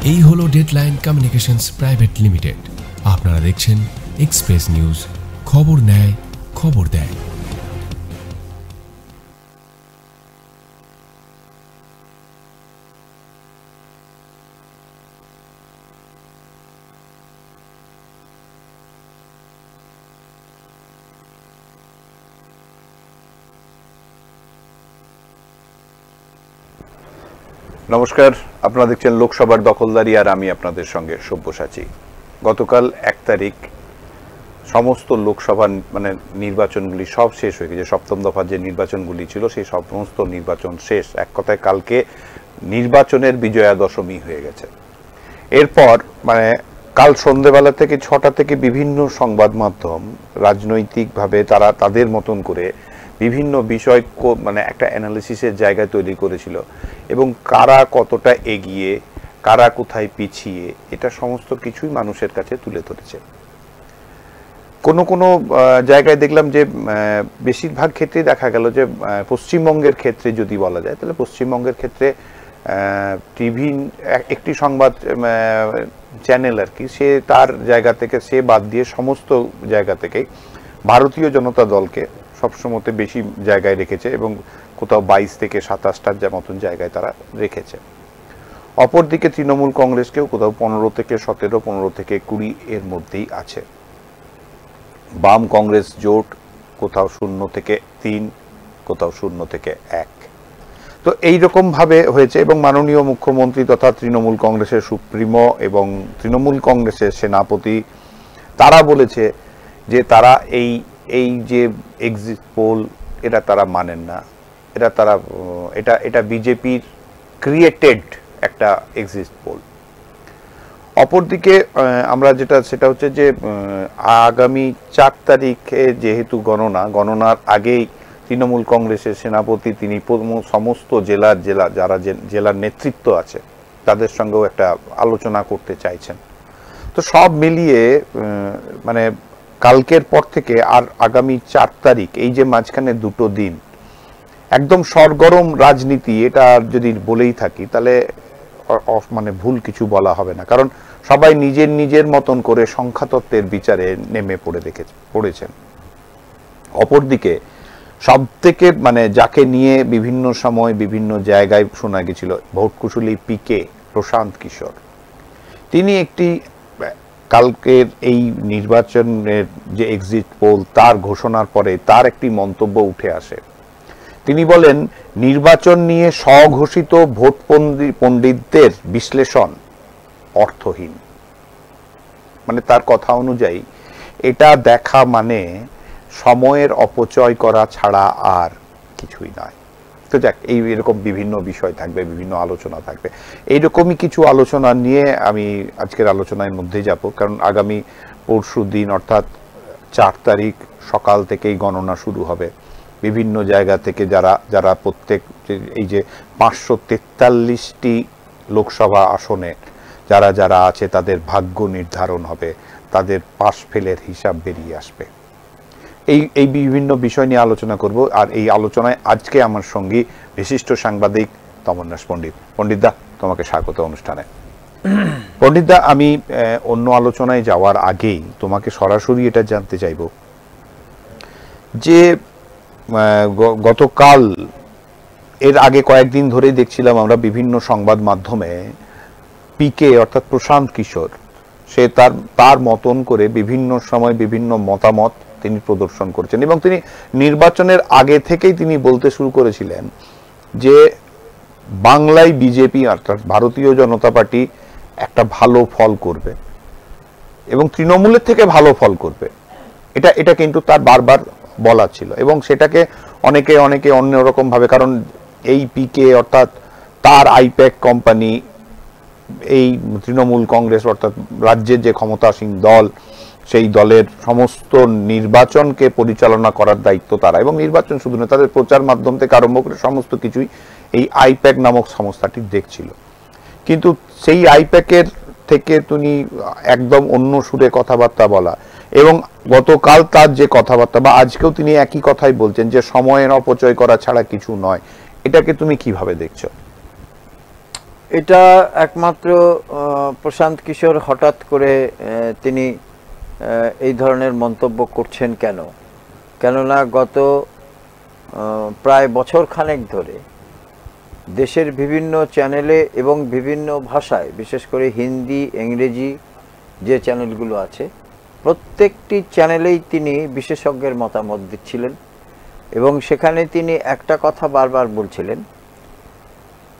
এই হলো deadline communications private limited. আপনারা দেখছেন এক্সপ্রেস নিউজ, খবর নেয়, খবর দেয়। নমস্কার, আপনারা দেখছেন লোকসভার দখলদারি, আর আমি আপনাদের সঙ্গে সব্যসাচী। গতকাল 1 তারিখ সমস্ত লোকসভা নির্বাচনগুলি সব শেষ হয়ে গেছে। সপ্তম দফার যে নির্বাচনগুলি ছিল সেই সমস্ত নির্বাচন শেষ। এক কথায় কালকে নির্বাচনের বিজয়া দশমী হয়ে গেছে। এরপর কাল সন্ধ্যেবেলা থেকে 6টা থেকে বিভিন্ন সংবাদ মাধ্যম রাজনৈতিকভাবে তারা তাদের মতন করে বিভিন্ন বিষয় একটা অ্যানালিসিসের জায়গা তৈরি করেছিল, এবং কারা কতটা এগিয়ে, কারা কোথায় পিছিয়ে, এটা সমস্ত কিছুই মানুষের কাছে তুলে ধরেছে। কোনো কোনো জায়গায় দেখলাম যে বেশিরভাগ ক্ষেত্রেই দেখা গেল যে পশ্চিমবঙ্গের ক্ষেত্রে যদি বলা যায়, তাহলে পশ্চিমবঙ্গের ক্ষেত্রে টিভি একটি সংবাদ চ্যানেল আর কি, সে তার জায়গা থেকে সে বাদ দিয়ে সমস্ত জায়গা থেকেই ভারতীয় জনতা দলকে সবসময় বেশি জায়গায় রেখেছে, এবং কোথাও 22 থেকে 27টার মতন জায়গায় তারা রেখেছে। অপরদিকে তৃণমূল কংগ্রেসকেও কোথাও 15 থেকে 17, 15 থেকে 20 এর মধ্যেই আছে। বাম কংগ্রেস জোট কোথাও 0 থেকে 3, কোথাও 0 থেকে 1। তো এইরকম ভাবে হয়েছে, এবং মাননীয় মুখ্যমন্ত্রী তথা তৃণমূল কংগ্রেসের সুপ্রিমো এবং তৃণমূল কংগ্রেসের সেনাপতি তারা বলেছে যে তারা এই যে এক্সিট পোল এটা তারা মানেন না, এটা বিজেপির ক্রিয়েটেড একটা এক্সিট পোল। অপরদিকে আমরা সেটা হচ্ছে যে আগামী 4 তারিখে যেহেতু গণনার আগেই তৃণমূল কংগ্রেসের সেনাপতি তিনি সমস্ত যারা জেলার নেতৃত্ব আছে তাদের সঙ্গেও একটা আলোচনা করতে চাইছেন। তো সব মিলিয়ে কালকের পর থেকে আর আগামী 4 তারিখ, এই যে মাঝখানে 2টো দিন একদম সরগরম রাজনীতি, এটা যদি বলেই থাকি তাহলে ভুল কিছু বলা হবে না, কারণ সবাই নিজের মতন করে সংখ্যাতত্ত্বের বিচারে নেমে পড়েছেন। অপরদিকে সব থেকে যাকে নিয়ে বিভিন্ন সময় বিভিন্ন জায়গায় শোনা গেছিল, ভোট কুশলী পিকে প্রশান্ত কিশোর, তিনি একটি কালকের এই নির্বাচনের যে এক্সিট পোল তার ঘোষণার পরে তার একটি মন্তব্য উঠে আসে। তিনি বলেন, নির্বাচন নিয়ে স্বঘোষিত ভোট পণ্ডিতদের বিশ্লেষণ অর্থহীন। তার কথা অনুযায়ী এটা দেখা সময়ের অপচয় করা ছাড়া আর কিছুই নয়। তো যাক, এরকম বিভিন্ন বিষয় থাকবে, বিভিন্ন আলোচনা থাকবে। এইরকমই কিছু আলোচনা নিয়ে আমি আজকের আলোচনার মধ্যে যাব, কারণ আগামী পরশু দিন অর্থাৎ 4 তারিখ সকাল থেকেই গণনা শুরু হবে। বিভিন্ন জায়গা থেকে যারা প্রত্যেক এই যে 543টি লোকসভা আসনে যারা আছে তাদের ভাগ্য নির্ধারণ হবে, তাদের পাশ ফেলের হিসাব বেরিয়ে আসবে। এই বিভিন্ন বিষয় নিয়ে আলোচনা করব। আর এই আলোচনায় আজকে আমার সঙ্গী বিশিষ্ট সাংবাদিক তমন্নাস পণ্ডিত। পণ্ডিতদা, তোমাকে স্বাগত অনুষ্ঠানে। পণ্ডিতদা, আমি অন্য আলোচনায় যাওয়ার আগেই তোমাকে সরাসরি এটা জানতে চাইব যে গতকাল এর আগে কয়েকদিন ধরেই দেখছিলাম আমরা বিভিন্ন সংবাদ মাধ্যমে পিকে অর্থাৎ প্রশান্ত কিশোর সে তার মতন করে বিভিন্ন সময় বিভিন্ন মতামত তিনি প্রদর্শন করেছেন, এবং তিনি নির্বাচনের আগে থেকেই তিনি বলতে শুরু করেছিলেন যে বাংলায় বিজেপি অর্থাৎ ভারতীয় জনতা পার্টি একটা ভালো ফল করবে এবং তৃণমূলের থেকে ভালো ফল করবে। এটা কিন্তু তার বারবার বলা ছিল, এবং সেটাকে অনেকে অন্যরকম ভাবে, কারণ এই পিকে অর্থাৎ তার আইপ্যাক কোম্পানি, এই তৃণমূল কংগ্রেস অর্থাৎ রাজ্যের যে ক্ষমতাসীন দল, সেই দলের সমস্ত নির্বাচনকে পরিচালনা করার দায়িত্ব তারা, এবং নির্বাচন শুধু নয়, তাদের প্রচার মাধ্যম থেকে আরম্ভ করে সমস্ত কিছুই এই আইপ্যাক নামক সংস্থাটি দেখছিল। কিন্তু সেই আইপ্যাকের থেকে তিনি একদম অন্য সুরে কথাবার্তা বলা, এবং গতকাল তার যে কথাবার্তা বা আজকেও তিনি একই কথাই বলছেন যে সময়ের অপচয় করা ছাড়া কিছু নয়, এটাকে তুমি কিভাবে দেখছো? এটা একমাত্র প্রশান্ত কিশোর হঠাৎ করে তিনি এই ধরনের মন্তব্য করছেন কেন? কেননা গত প্রায় বছর খানেক ধরে দেশের বিভিন্ন চ্যানেলে এবং বিভিন্ন ভাষায়, বিশেষ করে হিন্দি, ইংরেজি যে চ্যানেলগুলো আছে, প্রত্যেকটি চ্যানেলেই তিনি বিশেষজ্ঞের মতামত দিচ্ছিলেন এবং সেখানে তিনি একটা কথা বারবার বলছিলেন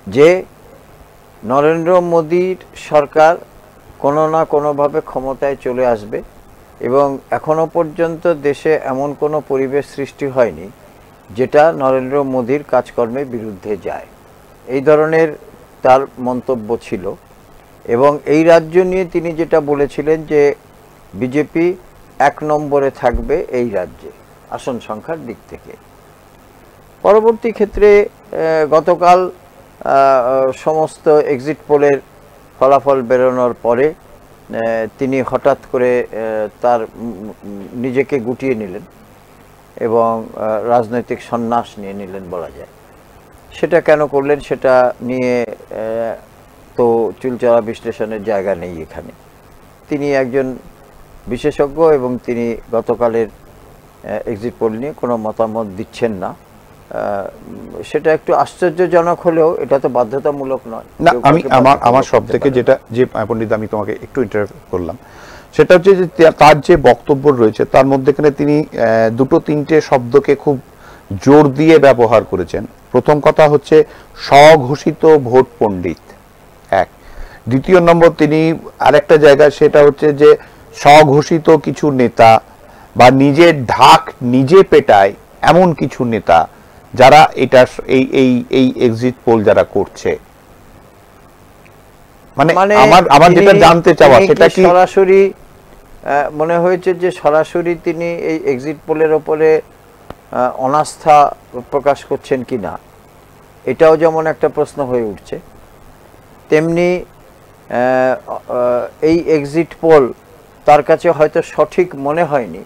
যে নরেন্দ্র মোদীর সরকার কোনো না কোনোভাবে ক্ষমতায় চলে আসবে এবং এখনো পর্যন্ত দেশে এমন কোনো পরিবেশ সৃষ্টি হয়নি যেটা নরেন্দ্র মোদীর কাজকর্মের বিরুদ্ধে যায়। এই ধরনের তার মন্তব্য ছিল এবং এই রাজ্য নিয়ে তিনি যেটা বলেছিলেন যে বিজেপি 1 নম্বরে থাকবে এই রাজ্যে আসন সংখ্যার দিক থেকে। পরবর্তী ক্ষেত্রে গতকাল সমস্ত এক্সিট পোলের ফলাফল বেরোনোর পরে তিনি হঠাৎ করে তার নিজেকে গুটিয়ে নিলেন এবং রাজনৈতিক সন্ন্যাস নিয়ে নিলেন বলা যায়। সেটা কেন করলেন সেটা নিয়ে তো চুলচেরা বিশ্লেষণের জায়গা নেই এখানে। তিনি একজন বিশেষজ্ঞ এবং তিনি গতকালের এক্সিট পোল নিয়ে কোনো মতামত দিচ্ছেন না। সেটা একটু আশ্চর্যজনক হলেও এটা তো বাধ্যতামূলক নয়। না, আমি আমার সব থেকে যেটা যে পণ্ডিত আমি তোমাকে একটু ইন্টারাপ্ট করলাম সেটা হচ্ছে যে তার যে বক্তব্য রয়েছে তার মধ্যেখানে তিনি 2-3টে শব্দকে খুব জোর দিয়ে ব্যবহার করেছেন। প্রথম কথা হচ্ছে স্বঘোষিত ভোট পণ্ডিত, এক। দ্বিতীয় নম্বর তিনি আরেকটা জায়গায় সেটা হচ্ছে যে স্বঘোষিত কিছু নেতা বা নিজের ঢাক নিজে পেটায় এমন কিছু নেতা যারা এটা এই এক্সিট পোল যারা করছে। মানে আমার যেটা জানতে চাওয়া সেটা কি সরাসরি মনে হয়েছে যে সরাসরি তিনি এই এক্সিট পোলের ওপরে অনাস্থা প্রকাশ করছেন কি না, এটাও যেমন একটা প্রশ্ন হয়ে উঠছে, তেমনি এই এক্সিট পোল তার কাছে হয়তো সঠিক মনে হয়নি,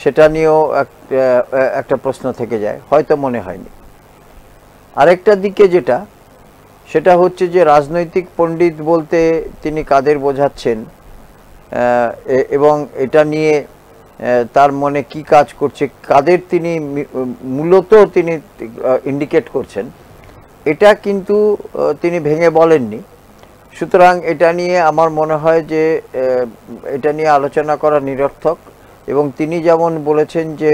সেটা নিয়েও একটা প্রশ্ন থেকে যায়, হয়তো মনে হয়নি। আরেকটা দিকে যেটা সেটা হচ্ছে যে রাজনৈতিক পণ্ডিত বলতে তিনি কাদের বোঝাচ্ছেন এবং এটা নিয়ে তার মনে কি কাজ করছে, কাদের তিনি মূলত তিনি ইন্ডিকেট করছেন, এটা কিন্তু তিনি ভেঙে বলেননি। সুতরাং এটা নিয়ে আমার মনে হয় যে এটা নিয়ে আলোচনা করা নিরর্থক এবং তিনি যেমন বলেছেন যে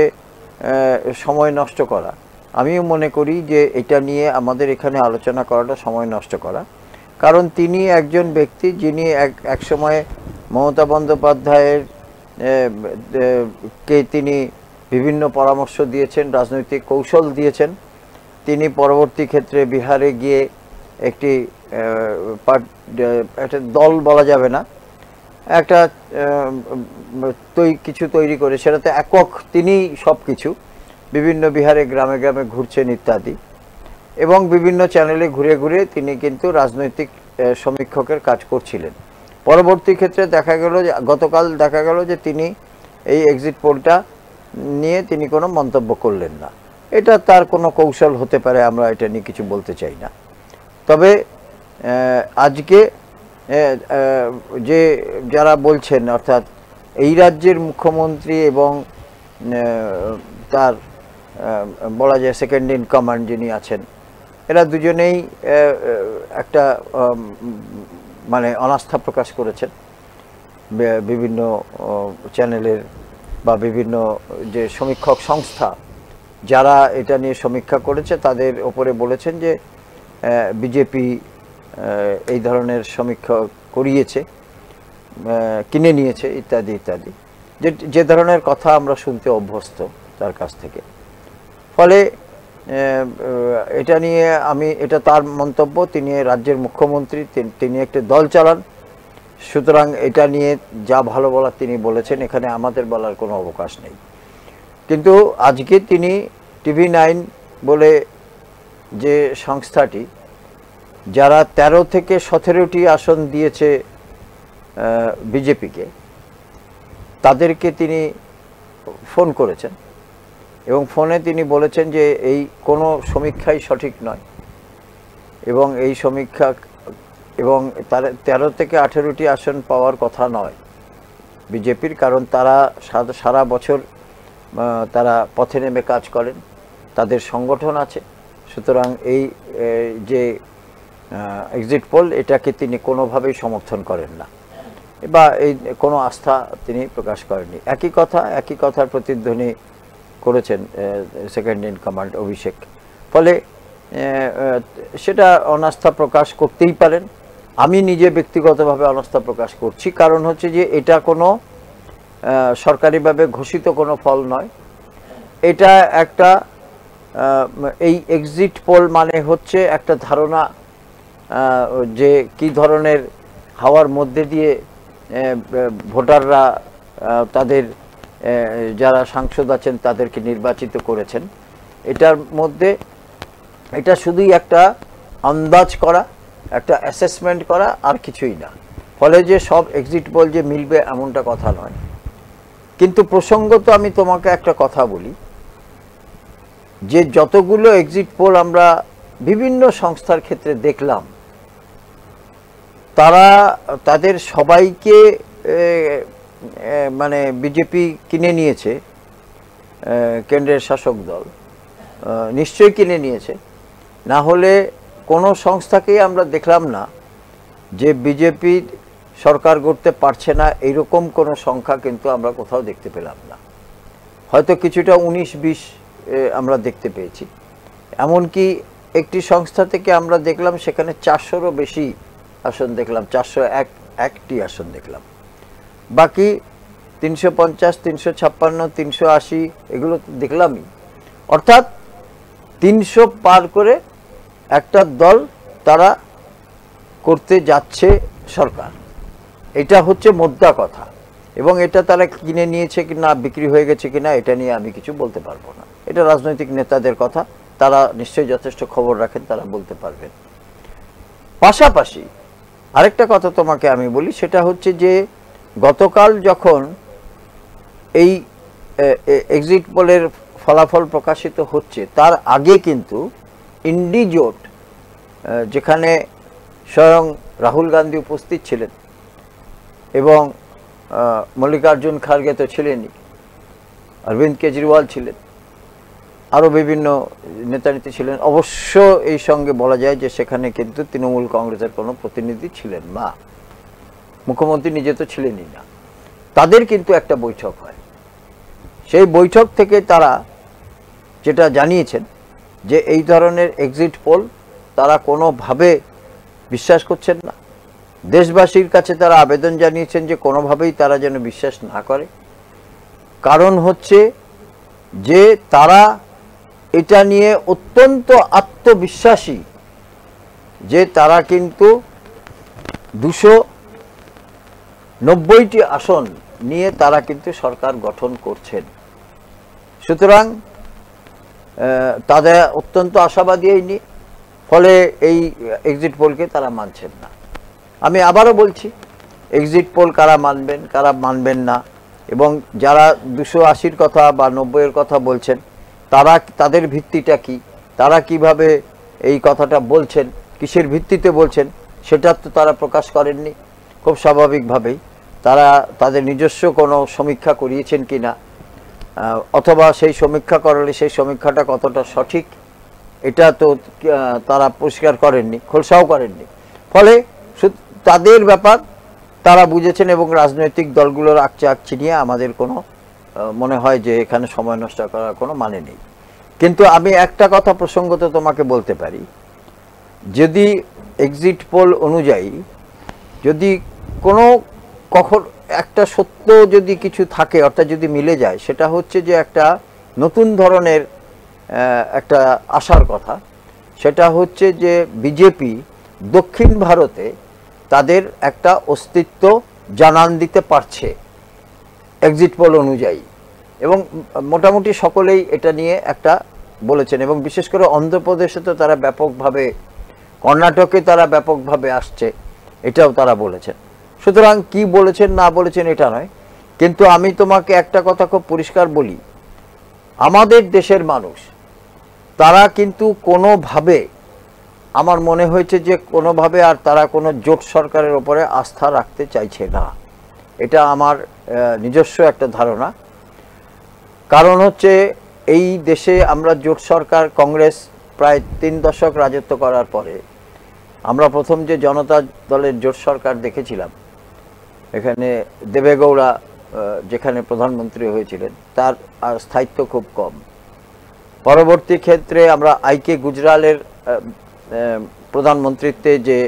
সময় নষ্ট করা, আমিও মনে করি যে এটা নিয়ে আমাদের এখানে আলোচনা করাটা সময় নষ্ট করা। কারণ তিনি একজন ব্যক্তি যিনি এক সময় মমতা বন্দ্যোপাধ্যায়ের কে তিনি বিভিন্ন পরামর্শ দিয়েছেন, রাজনৈতিক কৌশল দিয়েছেন। তিনি পরবর্তী ক্ষেত্রে বিহারে গিয়ে একটি একটা দল বলা যাবে না, একটা কিছু তৈরি করে সেটাতে একক তিনি সব কিছু বিভিন্ন বিহারে গ্রামে গ্রামে ঘুরছেন ইত্যাদি, এবং বিভিন্ন চ্যানেলে ঘুরে ঘুরে তিনি কিন্তু রাজনৈতিক সমীক্ষকের কাজ করছিলেন। পরবর্তী ক্ষেত্রে দেখা গেল যে গতকাল দেখা গেল যে তিনি এই এক্সিট পোলটা নিয়ে তিনি কোনো মন্তব্য করলেন না। এটা তার কোনো কৌশল হতে পারে, আমরা এটা নিয়ে কিছু বলতে চাই না। তবে আজকে যে যারা বলছেন, অর্থাৎ এই রাজ্যের মুখ্যমন্ত্রী এবং তার বলা যায় সেকেন্ড ইন কমান্ড যিনি আছেন, এরা দুজনেই একটা মানে অনাস্থা প্রকাশ করেছেন বিভিন্ন চ্যানেলের বা বিভিন্ন যে সমীক্ষক সংস্থা যারা এটা নিয়ে সমীক্ষা করেছে তাদের ওপরে বলেছেন যে বিজেপি এই ধরনের সমীক্ষা করিয়েছে, কিনে নিয়েছে ইত্যাদি ইত্যাদি, যে ধরনের কথা আমরা শুনতে অভ্যস্ত তার কাছ থেকে। ফলে এটা নিয়ে এটা তার মন্তব্য, তিনি রাজ্যের মুখ্যমন্ত্রী, তিনি একটা দল চালান, সুতরাং এটা নিয়ে যা ভালো বলার তিনি বলেছেন, এখানে আমাদের বলার কোনো অবকাশ নেই। কিন্তু আজকে তিনি TV9 বলে যে সংস্থাটি যারা 13 থেকে 17টি আসন দিয়েছে বিজেপিকে, তাদেরকে তিনি ফোন করেছেন এবং ফোনে তিনি বলেছেন যে এই কোনো সমীক্ষাই সঠিক নয় এবং এই সমীক্ষা এবং তার 13 থেকে 18টি আসন পাওয়ার কথা নয় বিজেপির, কারণ তারা সারা বছর তারা পথে নেমে কাজ করেন, তাদের সংগঠন আছে। সুতরাং এই যে এক্সিট পোল এটাকে তিনি কোনোভাবেই সমর্থন করেন না বা এই কোনো আস্থা তিনি প্রকাশ করেননি। একই কথার প্রতিধ্বনি করেছেন সেকেন্ড ইন কমান্ড অভিষেক। ফলে সেটা অনাস্থা প্রকাশ করতেই পারেন। আমি নিজে ব্যক্তিগতভাবে অনাস্থা প্রকাশ করছি, কারণ হচ্ছে যে এটা কোনো সরকারিভাবে ঘোষিত কোনো ফল নয়। এটা একটা এই এক্সিট পোল মানে হচ্ছে একটা ধারণা যে কি ধরনের হাওয়ার মধ্যে দিয়ে ভোটাররা তাদের যারা সাংসদ আছেন তাদেরকে নির্বাচিত করেছেন। এটার মধ্যে এটা শুধুই একটা আন্দাজ করা, একটা অ্যাসেসমেন্ট করা, আর কিছুই না। ফলে যে সব এক্সিট পোল যে মিলবে এমনটা কথা নয়। কিন্তু প্রসঙ্গত আমি তোমাকে একটা কথা বলি, যে যতগুলো এক্সিট পোল আমরা বিভিন্ন সংস্থার ক্ষেত্রে দেখলাম, তাদের সবাইকে মানে বিজেপি কিনে নিয়েছে, কেন্দ্রের শাসক দল নিশ্চয়ই কিনে নিয়েছে। না হলে কোনো সংস্থাকেই আমরা দেখলাম না যে বিজেপি সরকার গড়তে পারছে না, এইরকম কোনো সংখ্যা কিন্তু আমরা কোথাও দেখতে পেলাম না। হয়তো কিছুটা 19-20 আমরা দেখতে পেয়েছি। এমনকি একটি সংস্থা থেকে আমরা দেখলাম সেখানে 400-রও বেশি আসন দেখলাম, 401টি আসন দেখলাম। বাকি 350, 356, 380 এগুলো দেখলামই। অর্থাৎ 300 পার করে একটা দল তারা করতে যাচ্ছে সরকার, এটা হচ্ছে মোদ্দা কথা। এবং এটা তারা কিনে নিয়েছে কি না, বিক্রি হয়ে গেছে কিনা, এটা নিয়ে আমি কিছু বলতে পারবো না। এটা রাজনৈতিক নেতাদের কথা, তারা নিশ্চয়ই যথেষ্ট খবর রাখেন, তারা বলতে পারবেন। পাশাপাশি আরেকটা কথা তোমাকে আমি বলি, সেটা হচ্ছে যে গতকাল যখন এই এক্সিট পোলের ফলাফল প্রকাশিত হচ্ছে, তার আগে কিন্তু ইন্ডি জোট, যেখানে স্বয়ং রাহুল গান্ধী উপস্থিত ছিলেন এবং মল্লিকার্জুন খার্গে তো ছিলেনই, অরবিন্দ কেজরিওয়াল ছিলেন, আরও বিভিন্ন নেতানেত্রী ছিলেন। অবশ্য এই সঙ্গে বলা যায় যে সেখানে কিন্তু তৃণমূল কংগ্রেসের কোনো প্রতিনিধি ছিলেন না, মুখ্যমন্ত্রী নিজে তো ছিলেনই না। তাদের কিন্তু একটা বৈঠক হয়, সেই বৈঠক থেকে তারা যেটা জানিয়েছেন যে এই ধরনের এক্সিট পোল তারা কোনোভাবে বিশ্বাস করছেন না। দেশবাসীর কাছে তারা আবেদন জানিয়েছেন যে কোনোভাবেই তারা যেন বিশ্বাস না করে। কারণ হচ্ছে যে তারা এটা নিয়ে অত্যন্ত আত্মবিশ্বাসী যে তারা কিন্তু 290টি আসন নিয়ে তারা কিন্তু সরকার গঠন করছেন। সুতরাং তাদের অত্যন্ত আশাবাদী এই নিয়ে, ফলে এই এক্সিট পোলকে তারা মানছেন না। আমি আবারও বলছি, এক্সিট পোল কারা মানবেন কারা মানবেন না, এবং যারা 280-র কথা বা 90-এর কথা বলছেন তাদের ভিত্তিটা কি, তারা কিভাবে এই কথাটা বলছেন, কিসের ভিত্তিতে বলছেন, সেটা তো তারা প্রকাশ করেননি। খুব স্বাভাবিকভাবেই তারা তাদের নিজস্ব কোনো সমীক্ষা করিয়েছেন কি না, অথবা সেই সমীক্ষা করালে সেই সমীক্ষাটা কতটা সঠিক, এটা তো তারা পরিষ্কার করেননি, খোলসাও করেননি। ফলে তাদের ব্যাপার তারা বুঝেছেন, এবং রাজনৈতিক দলগুলোর আকচি নিয়ে আমাদের কোনো মনে হয় যে এখানে সময় নষ্ট করার কোনো মানে নেই। কিন্তু আমি একটা কথা প্রসঙ্গত তোমাকে বলতে পারি, যদি এক্সিট পোল অনুযায়ী যদি কখন একটা সত্য যদি কিছু থাকে, অর্থাৎ যদি মিলে যায়, সেটা হচ্ছে যে একটা নতুন ধরনের একটা আশার কথা। সেটা হচ্ছে যে বিজেপি দক্ষিণ ভারতে তাদের একটা অস্তিত্ব জানান দিতে পারছে এক্সিট পোল অনুযায়ী, এবং মোটামুটি সকলেই এটা নিয়ে একটা বলেছেন। এবং বিশেষ করে অন্ধ্রপ্রদেশে তো তারা ব্যাপকভাবে, কর্ণাটকে তারা ব্যাপকভাবে আসছে, এটাও তারা বলেছেন। সুতরাং কি বলেছেন না বলেছেন এটা নয়, কিন্তু আমি তোমাকে একটা কথা খুব পরিষ্কার বলি, আমাদের দেশের মানুষ তারা কিন্তু কোনোভাবে আমার মনে হয়েছে যে কোনোভাবে আর তারা কোনো জোট সরকারের ওপরে আস্থা রাখতে চাইছে না। এটা আমার নিজস্ব একটা ধারণা। কারণ হচ্ছে এই দেশে আমরা জোট সরকার, কংগ্রেস প্রায় 3 দশক রাজত্ব করার পরে আমরা প্রথম যে জনতা দলের জোট সরকার দেখেছিলাম, এখানে দেবেগৌড়া যেখানে প্রধানমন্ত্রী হয়েছিলেন, তার স্থায়িত্ব খুব কম। পরবর্তী ক্ষেত্রে আমরা আইকে গুজরালের প্রধানমন্ত্রীত্বে যে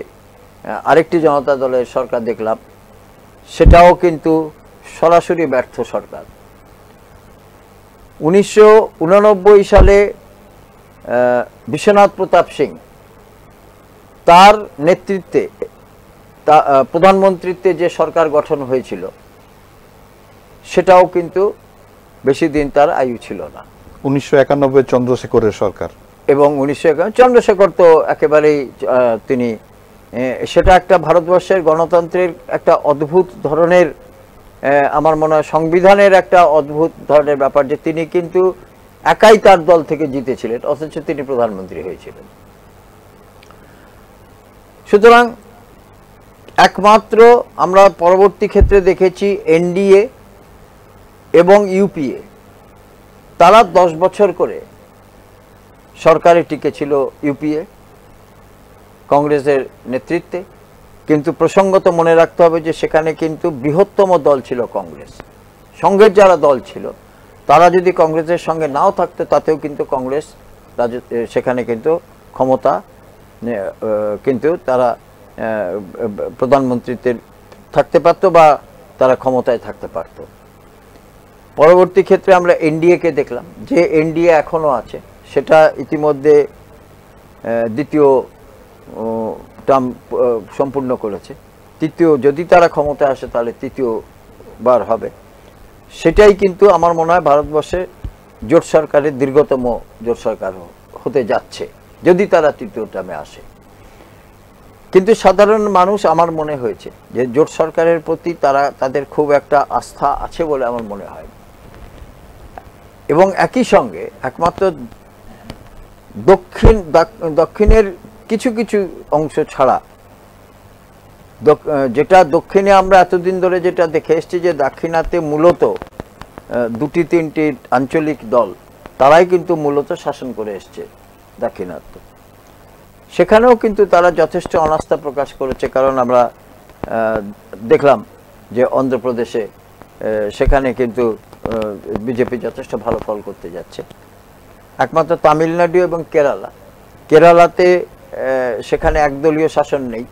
আরেকটি জনতা দলের সরকার দেখলাম, সেটাও কিন্তু সরাসরি ব্যর্থ সরকার। 1989 সালে বিশ্বনাথ প্রতাপ সিং তার নেতৃত্বে প্রধানমন্ত্রীত্বে যে সরকার গঠন হয়েছিল, সেটাও কিন্তু বেশি দিন তার আয়ু ছিল না। 1991 চন্দ্রশেখরের সরকার, এবং 1991 চন্দ্রশেখর তো একেবারেই তিনি, সেটা একটা ভারতবর্ষের গণতন্ত্রের একটা অদ্ভুত ধরনের, আমার মনে হয় সংবিধানের একটা অদ্ভুত ধরনের ব্যাপার, যে তিনি কিন্তু একাই তার দল থেকে জিতেছিলেন, অথচ তিনি প্রধানমন্ত্রী হয়েছিলেন। সুতরাং একমাত্র আমরা পরবর্তী ক্ষেত্রে দেখেছি এনডিএ এবং ইউপিএ, তারা 10 বছর করে সরকারে টিকেছিল ইউপিএ কংগ্রেসের নেতৃত্বে। কিন্তু প্রসঙ্গত মনে রাখতে হবে যে সেখানে কিন্তু বৃহত্তম দল ছিল কংগ্রেস। সঙ্গের যারা দল ছিল তারা যদি কংগ্রেসের সঙ্গে নাও থাকতো, তাতেও কিন্তু কংগ্রেস সেখানে কিন্তু ক্ষমতা, কিন্তু তারা প্রধানমন্ত্রীতে থাকতে পারতো বা তারা ক্ষমতায় থাকতে পারত। পরবর্তী ক্ষেত্রে আমরা এনডিএকে দেখলাম, যে এনডিএ এখনও আছে, সেটা ইতিমধ্যে দ্বিতীয় টার্ম সম্পূর্ণ করেছে। তৃতীয়, যদি তারা ক্ষমতায় আসে তাহলে তৃতীয়বার হবে। সেটাই কিন্তু আমার মনে হয় ভারতবর্ষে জোট সরকারের দীর্ঘতম জোট সরকার হতে যাচ্ছে, যদি তারা তৃতীয় টার্মে আসে। কিন্তু সাধারণ মানুষ, আমার মনে হয়েছে যে জোট সরকারের প্রতি তাদের খুব একটা আস্থা আছে বলে আমার মনে হয়। এবং একই সঙ্গে একমাত্র দক্ষিণের কিছু কিছু অংশ ছাড়া, যেটা দক্ষিণে আমরা এতদিন ধরে যেটা দেখে এসেছি, যে দাক্ষিণাত্যে মূলত 2-3টি আঞ্চলিক দল, তারাই কিন্তু মূলত শাসন করে এসছে দাক্ষিণাত্য। সেখানেও কিন্তু তারা যথেষ্ট অনাস্থা প্রকাশ করেছে। কারণ আমরা দেখলাম যে অন্ধ্রপ্রদেশে সেখানে কিন্তু বিজেপি যথেষ্ট ভালো ফল করতে যাচ্ছে। একমাত্র তামিলনাড়ু এবং কেরালাতে সেখানে একদলীয় শাসন নেই,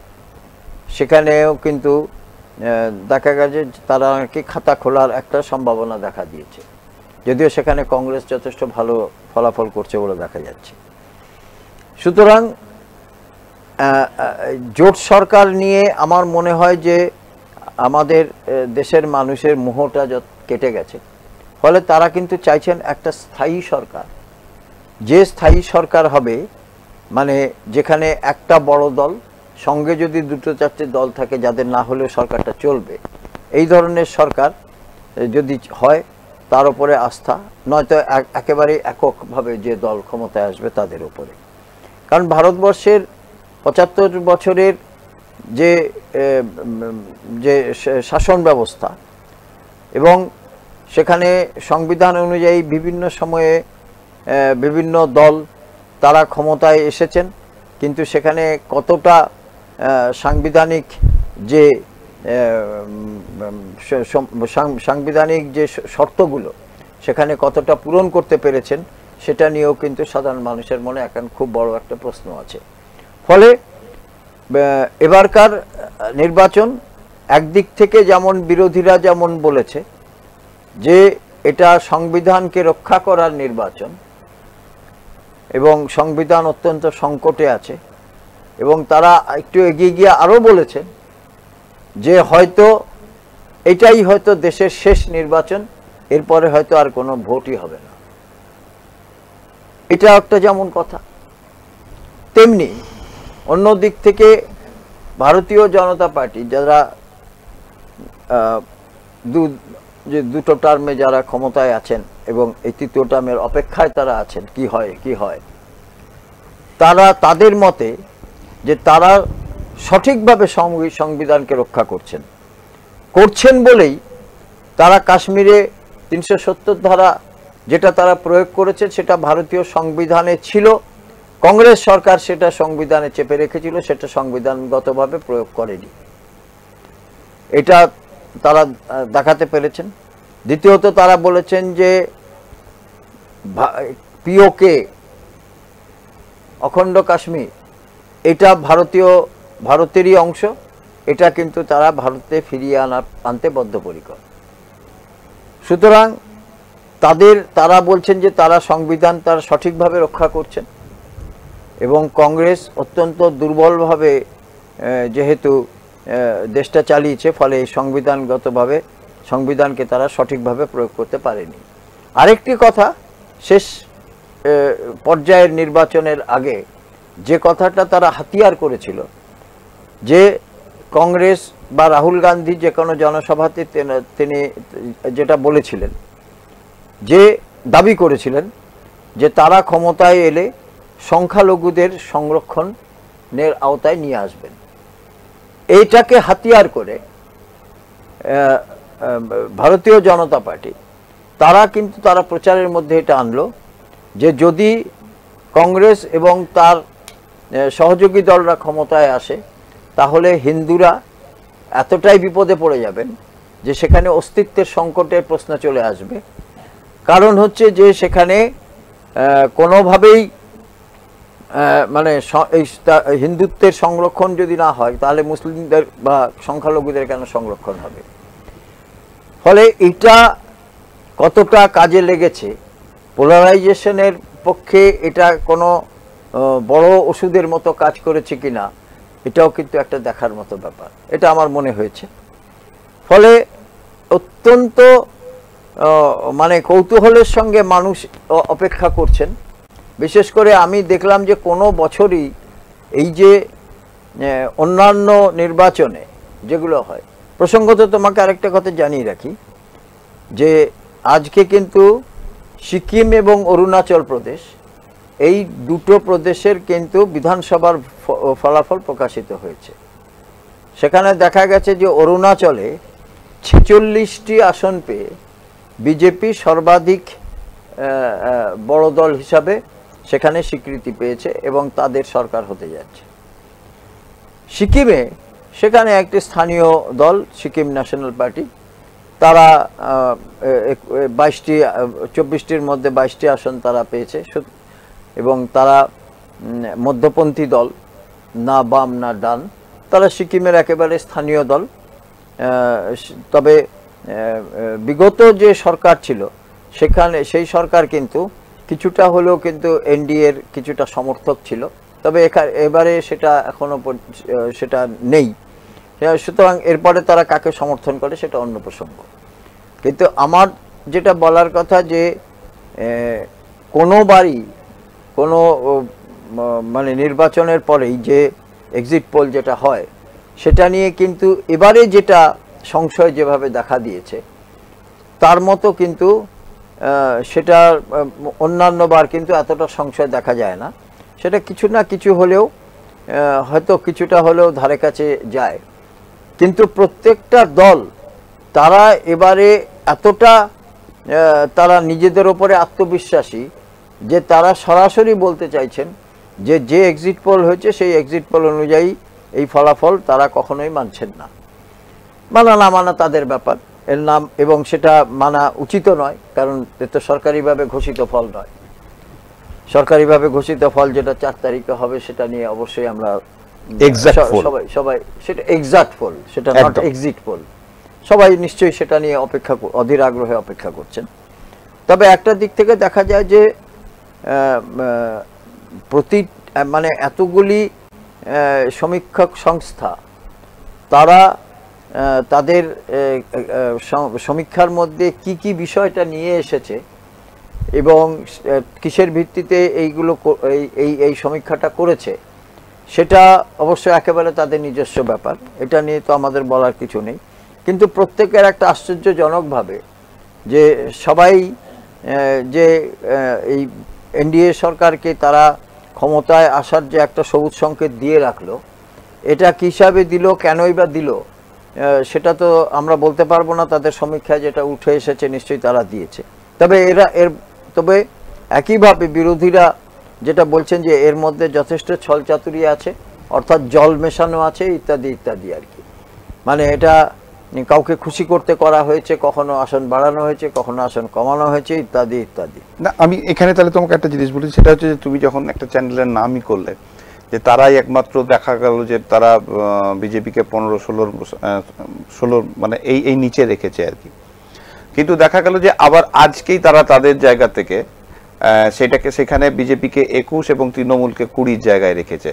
সেখানেও কিন্তু দেখা গেছে তারা নাকি খাতা খোলার একটা সম্ভাবনা দেখা দিয়েছে, যদিও সেখানে কংগ্রেস যথেষ্ট ভালো ফলাফল করছে বলে দেখা যাচ্ছে। সুতরাং জোট সরকার নিয়ে আমার মনে হয় যে আমাদের দেশের মানুষের মোহটা কেটে গেছে। ফলে তারা কিন্তু চাইছেন একটা স্থায়ী সরকার, যে স্থায়ী সরকার হবে, মানে যেখানে একটা বড় দল সঙ্গে যদি 2-4টে দল থাকে, যাদের না হলেও সরকারটা চলবে, এই ধরনের সরকার যদি হয়, তার উপরে আস্থা, নয়তো একেবারে এককভাবে যে দল ক্ষমতায় আসবে তাদের উপরে। কারণ ভারতবর্ষের 75 বছরের যে শাসন ব্যবস্থা, এবং সেখানে সংবিধান অনুযায়ী বিভিন্ন সময়ে বিভিন্ন দল তারা ক্ষমতায় এসেছেন, কিন্তু সেখানে কতটা সাংবিধানিক যে সাংবিধানিক যে শর্তগুলো সেখানে কতটা পূরণ করতে পেরেছেন, সেটা নিয়েও কিন্তু সাধারণ মানুষের মনে এখন খুব বড় একটা প্রশ্ন আছে। ফলে এবারকার নির্বাচন একদিক থেকে যেমন বিরোধীরা যেমন বলেছে যে এটা সংবিধানকে রক্ষা করার নির্বাচন, এবং সংবিধান অত্যন্ত সংকটে আছে, এবং তারা একটু এগিয়ে গিয়ে আরও বলেছেন যে হয়তো এটাই হয়তো দেশের শেষ নির্বাচন, এরপরে হয়তো আর কোনো ভোটই হবে না। এটা একটা যেমন কথা, তেমনি অন্য দিক থেকে ভারতীয় জনতা পার্টি যারা দুটো টার্মে যারা ক্ষমতায় আছেন এবং এই তৃতীয় টার্মের অপেক্ষায় তারা আছেন কি হয়, তারা তাদের মতে যে তারা সঠিকভাবে সংবিধানকে রক্ষা করছেন বলেই তারা কাশ্মীরে 370 ধারা যেটা তারা প্রয়োগ করেছে সেটা ভারতীয় সংবিধানে ছিল, কংগ্রেস সরকার সেটা সংবিধানে চেপে রেখেছিল, সেটা সংবিধানগতভাবে প্রয়োগ করেনি, এটা তারা দেখাতে পেরেছেন। দ্বিতীয়ত তারা বলেছেন যে পিওকে অখণ্ড কাশ্মীর এটা ভারতেরই অংশ, এটা কিন্তু তারা ভারতে ফিরিয়ে আনতে বদ্ধপরিকর। সুতরাং তারা বলছেন যে তারা সংবিধান তারা সঠিকভাবে রক্ষা করছেন এবং কংগ্রেস অত্যন্ত দুর্বলভাবে যেহেতু দেশটা চালিয়েছে, ফলে সংবিধানগতভাবে সংবিধানকে তারা সঠিকভাবে প্রয়োগ করতে পারেনি। আরেকটি কথা, শেষ পর্যায়ের নির্বাচনের আগে যে কথাটা তারা হাতিয়ার করেছিল যে কংগ্রেস বা রাহুল গান্ধী যে কোনো জনসভাতে তিনি যেটা বলেছিলেন, যে দাবি করেছিলেন যে তারা ক্ষমতায় এলে সংখ্যালঘুদের সংরক্ষণের আওতায় নিয়ে আসবেন, এইটাকে হাতিয়ার করে ভারতীয় জনতা পার্টি তারা প্রচারের মধ্যে এটা আনলো যে যদি কংগ্রেস এবং তার সহযোগী দলরা ক্ষমতায় আসে তাহলে হিন্দুরা এতটাই বিপদে পড়ে যাবেন যে সেখানে অস্তিত্বের সংকটের প্রশ্ন চলে আসবে। কারণ হচ্ছে যে সেখানে কোনোভাবেই মানে হিন্দুত্বের সংরক্ষণ যদি না হয় তাহলে মুসলিমদের বা সংখ্যালঘুদের কেন সংরক্ষণ হবে। ফলে এটা কতটা কাজে লেগেছে, পোলারাইজেশনের পক্ষে এটা কোনো বড় ওষুধের মতো কাজ করেছে কিনা, এটাও কিন্তু একটা দেখার মতো ব্যাপার, এটা আমার মনে হয়েছে। ফলে অত্যন্ত মানে কৌতূহলের সঙ্গে মানুষ অপেক্ষা করছেন। বিশেষ করে আমি দেখলাম যে কোনো বছরই এই যে অন্যান্য নির্বাচনে যেগুলো হয়, প্রসঙ্গত তোমাকে আরেকটা কথা জানিয়ে রাখি যে আজকে কিন্তু সিকিম এবং অরুণাচল প্রদেশ এই দুটো প্রদেশের কিন্তু বিধানসভার ফলাফল প্রকাশিত হয়েছে। সেখানে দেখা গেছে যে অরুণাচলে 46টি আসন পেয়ে বিজেপি সর্বাধিক বড় দল হিসাবে সেখানে স্বীকৃতি পেয়েছে এবং তাদের সরকার হতে যাচ্ছে। সিকিমে সেখানে একটি স্থানীয় দল সিকিম ন্যাশনাল পার্টি, তারা 24টির মধ্যে 22টি আসন তারা পেয়েছে এবং তারা মধ্যপন্থী দল, না বাম না ডান, তারা সিকিমের একেবারে স্থানীয় দল। তবে বিগত যে সরকার ছিল সেখানে সেই সরকার কিন্তু কিছুটা হলেও কিন্তু এনডিএর কিছুটা সমর্থক ছিল, তবে এবারে সেটা এখনো সেটা নেই। সুতরাং এরপরে তারা কাকে সমর্থন করে সেটা অন্য প্রসঙ্গ। কিন্তু আমার যেটা বলার কথা যে কোনোবারই কোনো মানে নির্বাচনের পরেই যে এক্সিট পোল যেটা হয় সেটা নিয়ে কিন্তু এবারে যেটা সংশয় যেভাবে দেখা দিয়েছে তার মতো কিন্তু সেটা অন্যান্যবার কিন্তু এতটা সংশয় দেখা যায় না। সেটা কিছু না কিছু হলেও হয়তো কিছুটা হলেও ধারে কাছে যায়, কিন্তু প্রত্যেকটা দল তারা এবারে এতটা তারা নিজেদের ওপরে আত্মবিশ্বাসী যে তারা সরাসরি বলতে চাইছেন যে এক্সিট পোল হয়েছে সেই এক্সিট পোল অনুযায়ী এই ফলাফল তারা কখনোই মানছেন না। মানা না মানা তাদের ব্যাপার, এর নাম, এবং সেটা মানা উচিত নয়, কারণ এত সরকারিভাবে ঘোষিত ফল নয়। সরকারিভাবে ঘোষিত ফল যেটা 4 তারিখে হবে সেটা নিয়ে অবশ্যই আমরা সবাই সেটা এক্সাক্ট পোল, সেটা নট এক্সিট পোল, সবাই নিশ্চয়ই সেটা নিয়ে অধীর আগ্রহে অপেক্ষা করছেন। তবে একটা দিক থেকে দেখা যায় যে মানে এতগুলি সমীক্ষক সংস্থা তারা তাদের সমীক্ষার মধ্যে কি বিষয়টা নিয়ে এসেছে এবং কিসের ভিত্তিতে এই সমীক্ষাটা করেছে সেটা অবশ্য একেবারে তাদের নিজস্ব ব্যাপার, এটা নিয়ে তো আমাদের বলার কিছু নেই। কিন্তু প্রত্যেকের একটা আশ্চর্যজনকভাবে যে সবাই যে এই এনডিএ সরকারকে তারা ক্ষমতায় আসার যে একটা সবুজ সংকেত দিয়ে রাখলো, এটা কী হিসাবে দিল, কেনই বা দিল, সেটা তো আমরা বলতে পারবো না। তাদের সমীক্ষায় যেটা উঠে এসেছে নিশ্চয়ই তারা দিয়েছে। তবে একইভাবে বিরোধীরা যেটা বলছেন যে এর মধ্যে যথেষ্ট ছলচাতুরি আছে, অর্থাৎ জল মেশানো আছে ইত্যাদি ইত্যাদি আর কি। মানে এটা কাউকে খুশি করতে করা হয়েছে, কখনো আসন বাড়ানো হয়েছে, কখনো আসন কমানো হয়েছে ইত্যাদি ইত্যাদি। না, আমি এখানে তাহলে তোমাকে একটা জিনিস বলি, সেটা হচ্ছে যে তুমি যখন একটা চ্যানেলের নামই করলে যে তারাই একমাত্র, দেখা গেল যে তারা বিজেপিকে 15-16 মানে এই নিচে রেখেছে আর কি। কিন্তু দেখা গেল যে আবার আজকেই তারা তাদের জায়গা থেকে সেখানে বিজেপিকে 21 এবং তৃণমূলকে 20 জায়গায় রেখেছে।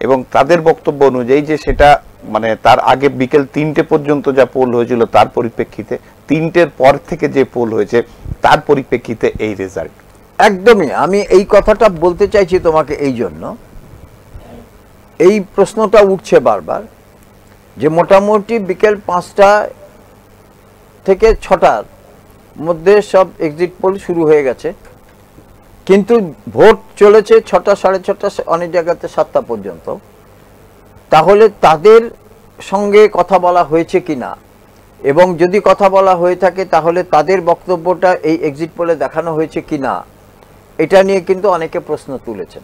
এবং তাদের বক্তব্য অনুযায়ী যে সেটা মানে তার আগে বিকেল 3টে পর্যন্ত যা পোল হয়েছিল তার পরিপ্রেক্ষিতে, 3টের পর থেকে যে পোল হয়েছে তার পরিপ্রেক্ষিতে এই রেজাল্ট। একদমই আমি এই কথাটা বলতে চাইছি তোমাকে, এই জন্য এই প্রশ্নটা উঠছে বারবার যে মোটামুটি বিকেল 5টা থেকে 6টার মধ্যে সব এক্সিট পোল শুরু হয়ে গেছে, কিন্তু ভোট চলেছে 6টা, 6:30, অনেক জায়গাতে 7টা পর্যন্ত। তাহলে তাদের সঙ্গে কথা বলা হয়েছে কিনা, এবং যদি কথা বলা হয়ে থাকে তাহলে তাদের বক্তব্যটা এই এক্সিট পোলে দেখানো হয়েছে কিনা, এটা নিয়ে কিন্তু অনেকে প্রশ্ন তুলেছেন।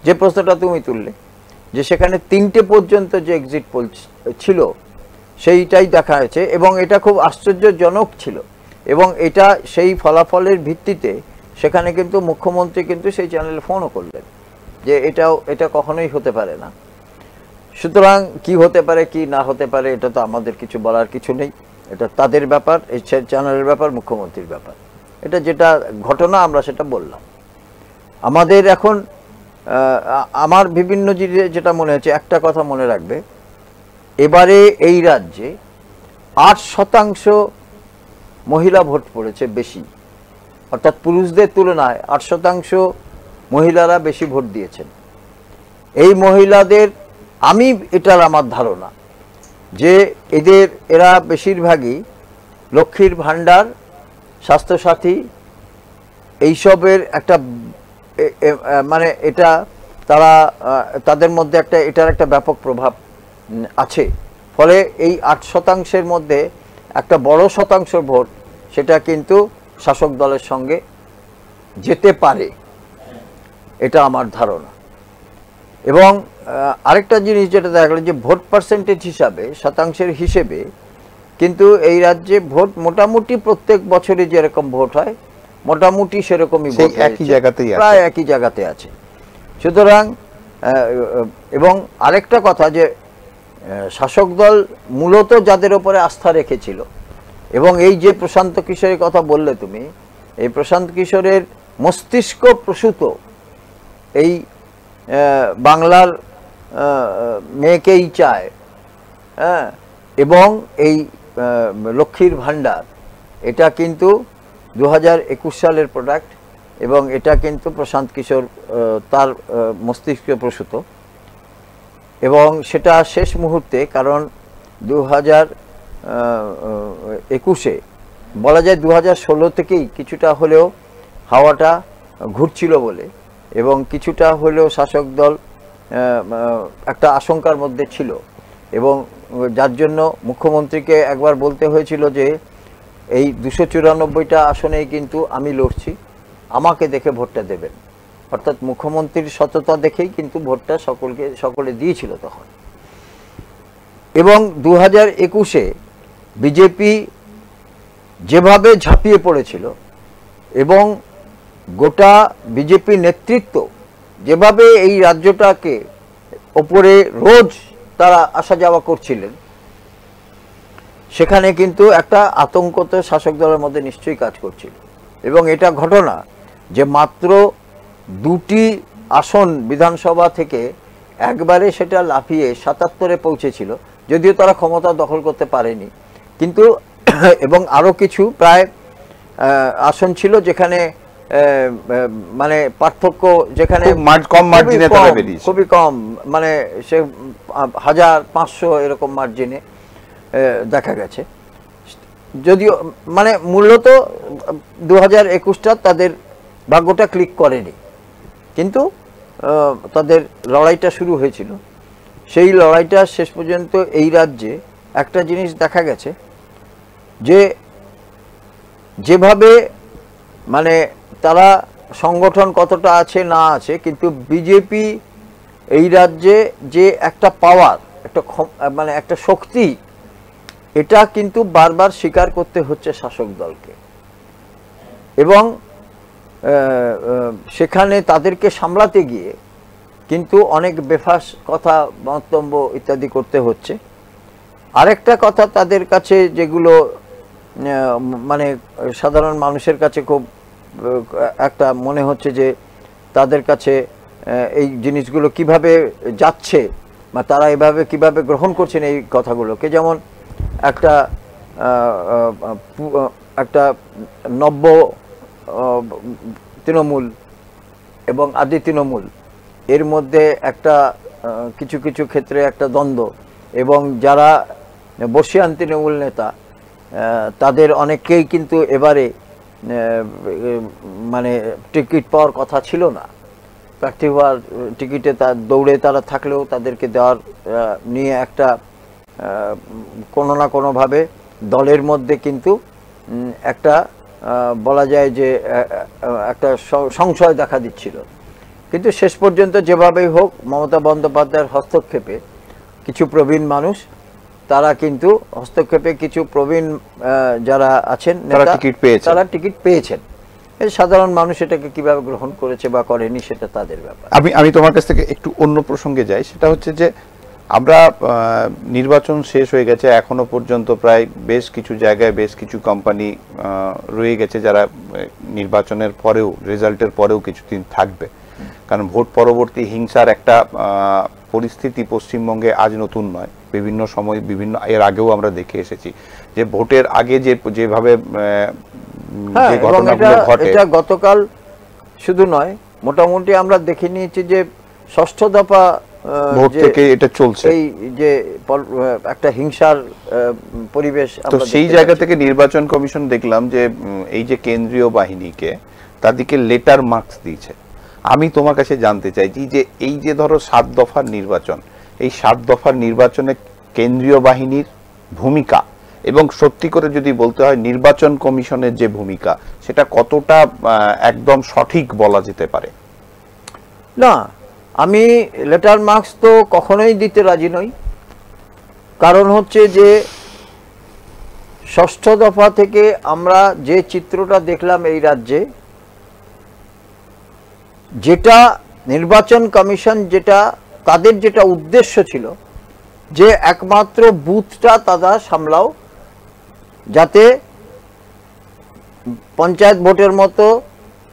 যে প্রশ্নটা তুমি তুললে যে সেখানে 3টে পর্যন্ত যে এক্সিট পোল ছিল সেইটাই দেখা হয়েছে, এবং এটা খুব আশ্চর্যজনক ছিল। এবং এটা সেই ফলাফলের ভিত্তিতে সেখানে কিন্তু মুখ্যমন্ত্রী কিন্তু সেই চ্যানেলে ফোনও করলেন যে এটা কখনোই হতে পারে না। সুতরাং কি হতে পারে কি না হতে পারে এটা তো আমাদের কিছু বলার কিছু নেই, এটা তাদের ব্যাপার, এই চ্যানেলের ব্যাপার, মুখ্যমন্ত্রীর ব্যাপার। এটা যেটা ঘটনা আমরা সেটা বললাম। আমাদের এখন আমার বিভিন্ন যেটা মনে হচ্ছে, একটা কথা মনে রাখবে, এবারে এই রাজ্যে 8% মহিলা ভোট পড়েছে বেশি, অর্থাৎ পুরুষদের তুলনায় 8% মহিলারা বেশি ভোট দিয়েছেন। এই মহিলাদের, এটার আমার ধারণা যে এরা বেশিরভাগই লক্ষ্মীর ভাণ্ডার, স্বাস্থ্যসাথী এইসবের একটা মানে এটা তাদের মধ্যে এটার একটা ব্যাপক প্রভাব আছে। ফলে এই 8%-এর মধ্যে একটা বড় শতাংশ ভোট সেটা কিন্তু শাসক দলের সঙ্গে যেতে পারে, এটা আমার ধারণা। এবং আরেকটা জিনিস যেটা দেখা গেল যে ভোট পার্সেন্টেজ হিসাবে, শতাংশের হিসেবে কিন্তু এই রাজ্যে ভোট মোটামুটি প্রত্যেক বছরই যেরকম ভোট হয় মোটামুটি সেরকমই ভোট, প্রায় একই জায়গাতে আছে। সুতরাং এবং আরেকটা কথা যে শাসক দল মূলত যাদের ওপরে আস্থা রেখেছিল, এবং এই যে প্রশান্ত কিশোরের কথা বললে তুমি, এই প্রশান্ত কিশোরের মস্তিষ্ক প্রসূত এই বাংলার মেয়েকেই চায়, হ্যাঁ, এবং এই লক্ষ্মীর ভাণ্ডার, এটা কিন্তু 2021 সালের প্রোডাক্ট, এবং এটা কিন্তু প্রশান্ত কিশোর তার মস্তিষ্ক প্রসূত। এবং সেটা শেষ মুহূর্তে, কারণ 2021-এ বলা যায় 2016 থেকেই কিছুটা হলেও হাওয়াটা ঘুরছিল বলে, এবং কিছুটা হলেও শাসক দল একটা আশঙ্কার মধ্যে ছিল, এবং যার জন্য মুখ্যমন্ত্রীকে একবার বলতে হয়েছিল যে এই 294টা আসনেই কিন্তু আমি লড়ছি, আমাকে দেখে ভোটটা দেবেন। অর্থাৎ মুখ্যমন্ত্রীর সততা দেখেই কিন্তু ভোটটা সকলে দিয়েছিল তখন। এবং 2021-এ বিজেপি যেভাবে ঝাঁপিয়ে পড়েছিল, এবং গোটা বিজেপি নেতৃত্ব যেভাবে এই রাজ্যটাকে ওপরে রোজ তারা আসা যাওয়া করছিলেন, সেখানে কিন্তু একটা আতঙ্ক তো শাসক দলের মধ্যে নিশ্চয়ই কাজ করছিল। এবং এটা ঘটনা যে মাত্র 2টি আসন বিধানসভা থেকে একবারে সেটা লাফিয়ে 77-এ পৌঁছেছিল, যদিও তারা ক্ষমতা দখল করতে পারেনি, কিন্তু এবং আরও কিছু প্রায় আসন ছিল যেখানে মানে পার্থক্য, যেখানে খুবই কম, মানে সে 1500 এরকম মার্জিনে দেখা গেছে। যদিও মানে মূলত 2021টা তাদের ভাগ্যটা ক্লিক করেনি, কিন্তু তাদের লড়াইটা শুরু হয়েছিল, সেই লড়াইটা শেষ পর্যন্ত এই রাজ্যে একটা জিনিস দেখা গেছে যে যেভাবে মানে তারা সংগঠন কতটা আছে না আছে, কিন্তু বিজেপি এই রাজ্যে যে একটা পাওয়ার, একটা মানে একটা শক্তি, এটা কিন্তু বারবার স্বীকার করতে হচ্ছে শাসক দলকে। এবং সেখানে তাদেরকে সামলাতে গিয়ে কিন্তু অনেক বেফাস কথা, বক্তব্য ইত্যাদি করতে হচ্ছে। আরেকটা কথা তাদের কাছে যেগুলো মানে সাধারণ মানুষের কাছে খুব একটা মনে হচ্ছে যে তাদের কাছে এই জিনিসগুলো কিভাবে যাচ্ছে বা তারা এভাবে কিভাবে গ্রহণ করছেন এই কথাগুলোকে, যেমন একটা একটা নব্য তৃণমূল এবং আদি তৃণমূল, এর মধ্যে একটা কিছু কিছু ক্ষেত্রে একটা দ্বন্দ্ব, এবং যারা বর্ষিয়ান তৃণমূল নেতা তাদের অনেকেই কিন্তু এবারে মানে টিকিট পাওয়ার কথা ছিল না, প্রার্থী হওয়ার টিকিটে দৌড়ে তারা থাকলেও তাদেরকে দেওয়ার নিয়ে একটা কোনো না কোনোভাবে দলের মধ্যে কিন্তু একটা বলা যায় যে একটা সংশয় দেখা দিচ্ছিল। কিন্তু শেষ পর্যন্ত যেভাবেই হোক মমতা বন্দ্যোপাধ্যায়ের হস্তক্ষেপে কিছু প্রবীণ মানুষ, তারা কিন্তু হস্তক্ষেপে কিছু প্রবীণ যারা আছেন তারা টিকিট পেয়েছেন। সাধারণ মানুষ এটাকে কিভাবে গ্রহণ করেছে বা করেনি সেটা তাদের ব্যাপার। আমি তোমার কাছ থেকে একটু অন্য প্রসঙ্গে যাই, সেটা হচ্ছে যে আমরা নির্বাচন শেষ হয়ে গেছে, এখনো পর্যন্ত প্রায় বেশ কিছু জায়গায় বেশ কিছু কোম্পানি রয়ে গেছে যারা নির্বাচনের পরেও, রেজাল্টের পরেও কিছুদিন থাকবে, কারণ ভোট পরবর্তী হিংসার একটা পরিস্থিতি পশ্চিমবঙ্গে আজ নতুন নয়, বিভিন্ন সময় বিভিন্ন এর আগেও আমরা দেখে এসেছি যে ভোটের আগে যেভাবে ঘটনাগুলো ঘটে। এটা গতকাল শুধু নয়, মোটামুটি আমরা দেখে নিয়েছি যে ষষ্ঠ দফা ভোট থেকে এটা চলছে, এই যে একটা হিংসার পরিবেশ। তো সেই জায়গা থেকে নির্বাচন কমিশন দেখলাম যে এই যে কেন্দ্রীয় বাহিনীকে তাদেরকে লেটার মার্কস দিয়েছে। আমি তোমার কাছে জানতে চাইছি যে এই যে ধরো 7 দফার নির্বাচন, এই 7 দফার নির্বাচনে কেন্দ্রীয় বাহিনীর ভূমিকা এবং সত্যি করে যদি বলতে হয় নির্বাচন কমিশনের যে ভূমিকা, সেটা কতটা একদম সঠিক বলা যেতে পারে? না, আমি লেটার মার্কস তো কখনোই দিতে রাজি নই। কারণ হচ্ছে যে ষষ্ঠ দফা থেকে আমরা যে চিত্রটা দেখলাম এই রাজ্যে, যেটা নির্বাচন কমিশন যেটা তাদের যেটা উদ্দেশ্য ছিল যে একমাত্র বুথটা তারা সামলাও, যাতে পঞ্চায়েত ভোটের মতো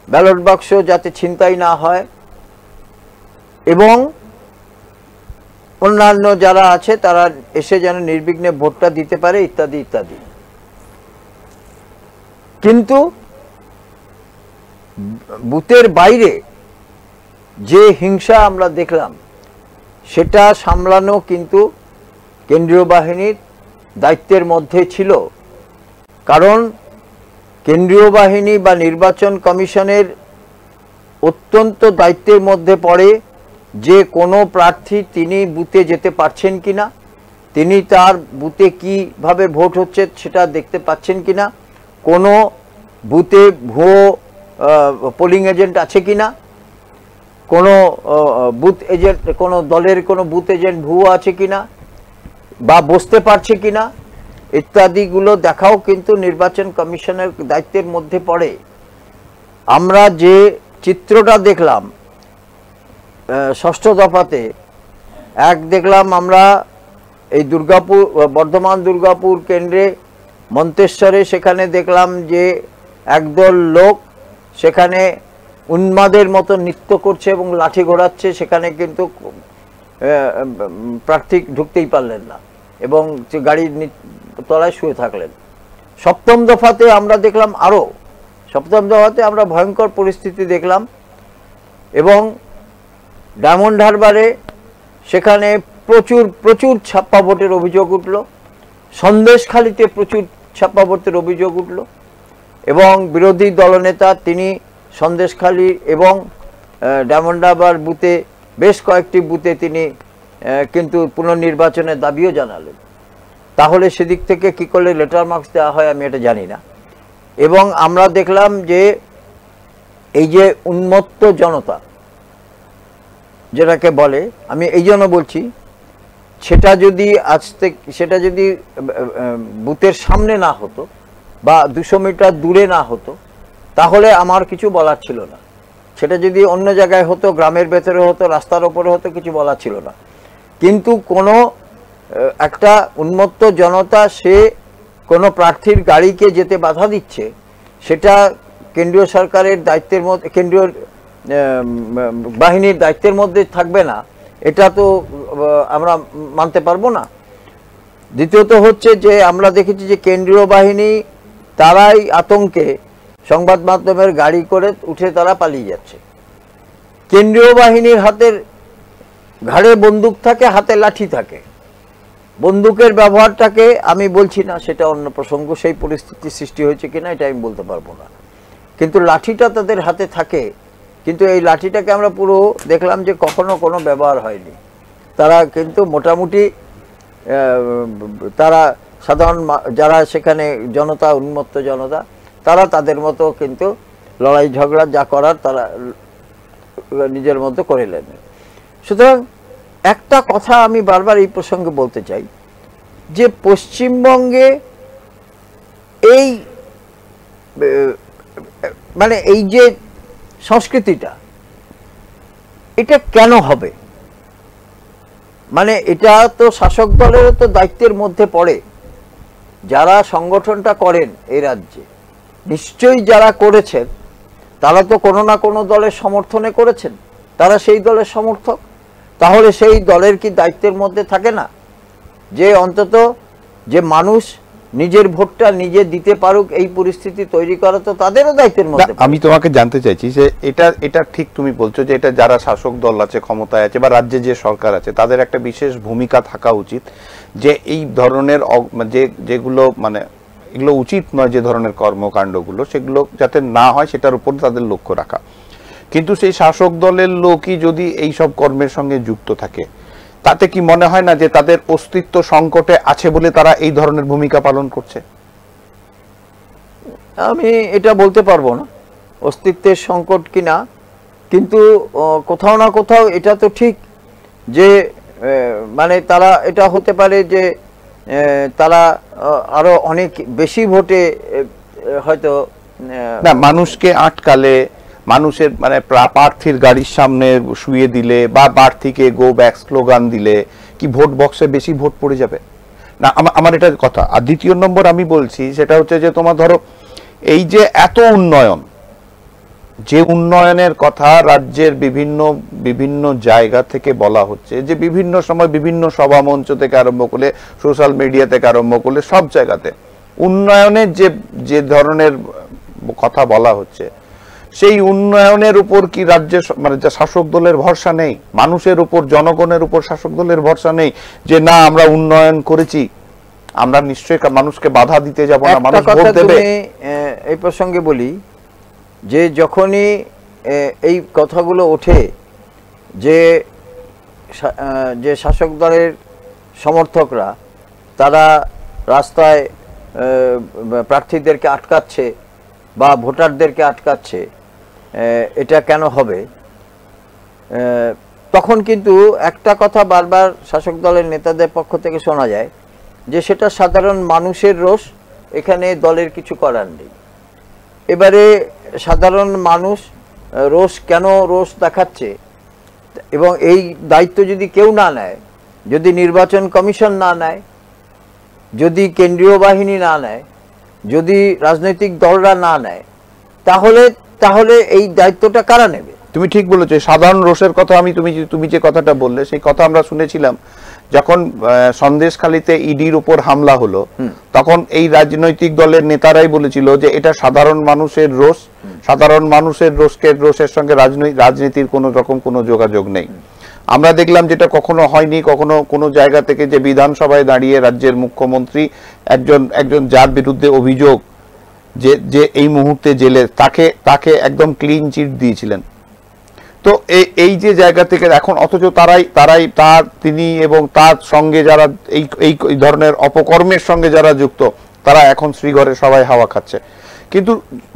ব্যালট বাক্স যাতে ছিনতাই না হয় এবং অন্যান্য যারা আছে তারা এসে যেন নির্বিঘ্নে ভোটটা দিতে পারে ইত্যাদি ইত্যাদি। কিন্তু বুথের বাইরে যে হিংসা আমরা দেখলাম সেটা সামলানো কিন্তু কেন্দ্রীয় বাহিনীর দায়িত্বের মধ্যে ছিল। কারণ কেন্দ্রীয় বাহিনী বা নির্বাচন কমিশনের অত্যন্ত দায়িত্বের মধ্যে পড়ে যে কোনো প্রার্থী তিনি বুথে যেতে পারছেন কিনা, তিনি তার বুথে কিভাবে ভোট হচ্ছে সেটা দেখতে পাচ্ছেন কিনা, কোনো বুথে ভুয়ো পোলিং এজেন্ট আছে কিনা, কোনো বুথ এজেন্ট, কোনো দলের কোনো বুথ এজেন্ট ভুয়ো আছে কিনা বা বসতে পারছে কিনা ইত্যাদিগুলো দেখাও কিন্তু নির্বাচন কমিশনের দায়িত্বের মধ্যে পড়ে। আমরা যে চিত্রটা দেখলাম ষষ্ঠ দফাতে, দেখলাম আমরা এই দুর্গাপুর, বর্ধমান দুর্গাপুর কেন্দ্রে মন্তেশ্বরে, সেখানে দেখলাম যে একদল লোক সেখানে উন্মাদের মতো নৃত্য করছে এবং লাঠি ঘোরাচ্ছে। সেখানে কিন্তু প্রার্থী ঢুকতেই পারলেন না এবং গাড়ির তলায় শুয়ে থাকলেন। সপ্তম দফাতে আমরা দেখলাম সপ্তম দফাতে আমরা ভয়ঙ্কর পরিস্থিতি দেখলাম এবং ডায়মন্ড হারবারে সেখানে প্রচুর ছাপ্পা ভোটের অভিযোগ উঠল, সন্দেশখালীতে প্রচুর ছাপ্পা ভোটের অভিযোগ উঠল এবং বিরোধী দলনেতা তিনি সন্দেশখালী এবং ডায়মন্ড হারবার বুথে বেশ কয়েকটি বুথে তিনি কিন্তু পুনর্নির্বাচনের দাবিও জানালেন। তাহলে সেদিক থেকে কি করলে লেটার মার্কস দেওয়া হয় আমি এটা জানি না। এবং আমরা দেখলাম যে এই যে উন্মত্ত জনতা যেটাকে বলে, আমি এই জন্য বলছি, সেটা যদি বুথের সামনে না হতো বা 200 মিটার দূরে না হতো তাহলে আমার কিছু বলার ছিল না। সেটা যদি অন্য জায়গায় হতো, গ্রামের ভেতরে হতো, রাস্তার ওপরে হতো, কিছু বলার ছিল না। কিন্তু কোনো একটা উন্মত্ত জনতা সে কোনো প্রার্থীর গাড়িকে যেতে বাধা দিচ্ছে, সেটা কেন্দ্রীয় সরকারের দায়িত্বের মধ্যে, কেন্দ্রীয় বাহিনীর দায়িত্বের মধ্যে থাকবে না, এটা তো আমরা মানতে পারবো না। দ্বিতীয়ত হচ্ছে যে আমরা দেখেছি যে কেন্দ্রীয় বাহিনী তারাই আতঙ্কে সংবাদ মাধ্যমের গাড়ি করে উঠে তারা পালিয়ে যাচ্ছে। কেন্দ্রীয় বাহিনীর ঘাড়ে বন্দুক থাকে, হাতে লাঠি থাকে। বন্দুকের ব্যবহারটাকে আমি বলছি না, সেটা অন্য প্রসঙ্গ, সেই পরিস্থিতি সৃষ্টি হয়েছে কিনা এটা আমি বলতে পারবো না, কিন্তু লাঠিটা তাদের হাতে থাকে। কিন্তু এই লাঠিটাকে আমরা পুরো দেখলাম যে কখনো কোনো ব্যবহার হয়নি। তারা কিন্তু মোটামুটি তারা সাধারণ যারা সেখানে জনতা, উন্মত্ত জনতা, তারা তাদের মতো কিন্তু লড়াই ঝগড়া যা করার তারা নিজের মতো করে নেন। সুতরাং একটা কথা আমি বারবার এই প্রসঙ্গে বলতে চাই যে পশ্চিমবঙ্গে এই মানে এই যে সংস্কৃতিটা, এটা কেন হবে? মানে এটা তো শাসক দলেরও তো দায়িত্বের মধ্যে পড়ে। যারা সংগঠনটা করেন এই রাজ্যে, নিশ্চয়ই যারা করেছেন তারা তো কোনো না কোনো দলের সমর্থনে করেছেন, তারা সেই দলের সমর্থক। তাহলে সেই দলের কি দায়িত্বের মধ্যে থাকে না যে অন্তত যে মানুষ নিজের ভোটটা নিজে দিতে পারুক, এই পরিস্থিতি তৈরি করা তো তাদেরও দায়িত্বের মধ্যে। আমি তোমাকে জানতে চাইছি যে এটা ঠিক তুমি বলছো যে এটা যারা শাসক দল আছে, ক্ষমতায় আছে, বা রাজ্যে যে সরকার আছে, তাদের একটা বিশেষ ভূমিকা থাকা উচিত যে এই ধরনের যেগুলো মানে এগুলো উচিত নয়, যে ধরনের কর্মকাণ্ডগুলো, সেগুলো যাতে না হয় সেটার উপর তাদের লক্ষ্য রাখা। কিন্তু সেই শাসক দলের লোকই যদি এই সব কর্মের সঙ্গে যুক্ত থাকে, তাতে কি মনে হয় না যে তাদের অস্তিত্ব সংকটে আছে বলে তারা এই ধরনের ভূমিকা পালন করছে? আমি এটা বলতে পারবো না অস্তিত্বের সংকট কিনা, কিন্তু কোথাও না কোথাও এটা তো ঠিক যে মানে তারা, এটা হতে পারে যে তারা আরো অনেক বেশি ভোটে হয়তো না, মানুষকে আটকালে, মানুষের মানে প্রার্থীর গাড়ির সামনে শুয়ে দিলে বা প্রার্থীকে গো ব্যাক স্লোগান দিলে কি ভোট বক্সে বেশি ভোট পড়ে যাবে না? আমার এটা কথা। আর দ্বিতীয় নম্বর আমি বলছি সেটা হচ্ছে যে তোমার ধরো এই যে এত উন্নয়ন, যে উন্নয়নের কথা রাজ্যের বিভিন্ন জায়গা থেকে বলা হচ্ছে, যে বিভিন্ন সময় বিভিন্ন সভা মঞ্চ থেকে আরম্ভ করে সোশ্যাল মিডিয়া থেকে আরম্ভ করে সব জায়গাতে উন্নয়নের যে ধরনের কথা বলা হচ্ছে, সেই উন্নয়নের উপর কি রাজ্যের মানে শাসক দলের ভরসা নেই? মানুষের উপর, জনগণের উপর শাসক দলের ভরসা নেই যে না আমরা উন্নয়ন করেছি, আমরা নিশ্চয়ই মানুষকে বাধা দিতে যাব না, মানুষ ভোট দেবে? এই প্রসঙ্গে বলি যে যখনই এই কথাগুলো ওঠে যে শাসক দলের সমর্থকরা তারা রাস্তায় প্রার্থীদেরকে আটকাচ্ছে বা ভোটারদেরকে আটকাচ্ছে, এটা কেন হবে? তখন কিন্তু একটা কথা বারবার শাসক দলের নেতাদের পক্ষ থেকে শোনা যায় যে সেটা সাধারণ মানুষের রোষ, এখানে দলের কিছু করার নেই। এবারে সাধারণ মানুষ কেন রোষ দেখাচ্ছে, এবং এই দায়িত্ব যদি কেউ না নেয়, যদি নির্বাচন কমিশন না নেয়, যদি কেন্দ্রীয় বাহিনী না নেয়, যদি রাজনৈতিক দলরা না নেয়, তাহলে এই দায়িত্বটা কারা নেবে? তুমি ঠিক বলেছো। সাধারণ রোষের কথা তুমি যে কথাটা বললে, সেই কথা আমরা শুনেছিলাম যখন সন্দেশখালীতে ইডির উপর হামলা হলো, তখন এই রাজনৈতিক দলের নেতারাই বলেছিল যে এটা সাধারণ মানুষের রোষ, সাধারণ মানুষের রোষের সঙ্গে রাজনীতির কোনো রকম কোনো যোগাযোগ নেই। আমরা দেখলাম যেটা কখনো হয়নি, কখনো কোনো জায়গা থেকে যে বিধানসভায় দাঁড়িয়ে রাজ্যের মুখ্যমন্ত্রী একজন যার বিরুদ্ধে অভিযোগ যে এই মুহূর্তে জেলে, তাকে একদম ক্লিন চিট দিয়েছিলেন। তো এই যে জায়গা থেকে এখন অথচ তিনি এবং তার সঙ্গে যারা এই ধরনের অপকর্মের সঙ্গে যারা যুক্ত তারা এখন শ্রীঘরে সবাই হাওয়া খাচ্ছে। কিন্তু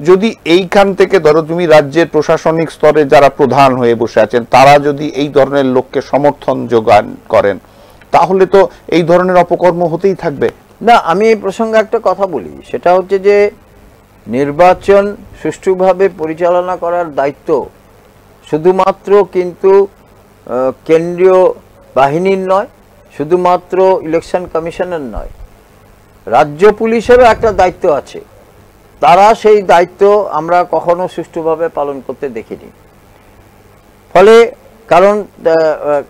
যদি এইখান থেকে ধরো তুমি রাজ্যের প্রশাসনিক স্তরে যারা প্রধান হয়ে বসে আছেন তারা যদি এই ধরনের লোককে সমর্থন যোগান করেন তাহলে তো এই ধরনের অপকর্ম হতেই থাকবে। না, আমি এই প্রসঙ্গে একটা কথা বলি, সেটা হচ্ছে যে নির্বাচন সুষ্ঠুভাবে পরিচালনা করার দায়িত্ব শুধুমাত্র কিন্তু কেন্দ্রীয় বাহিনীর নয়, শুধুমাত্র ইলেকশন কমিশনের নয়, রাজ্য পুলিশেরও একটা দায়িত্ব আছে। তারা সেই দায়িত্ব আমরা কখনো সুষ্ঠুভাবে পালন করতে দেখিনি। ফলে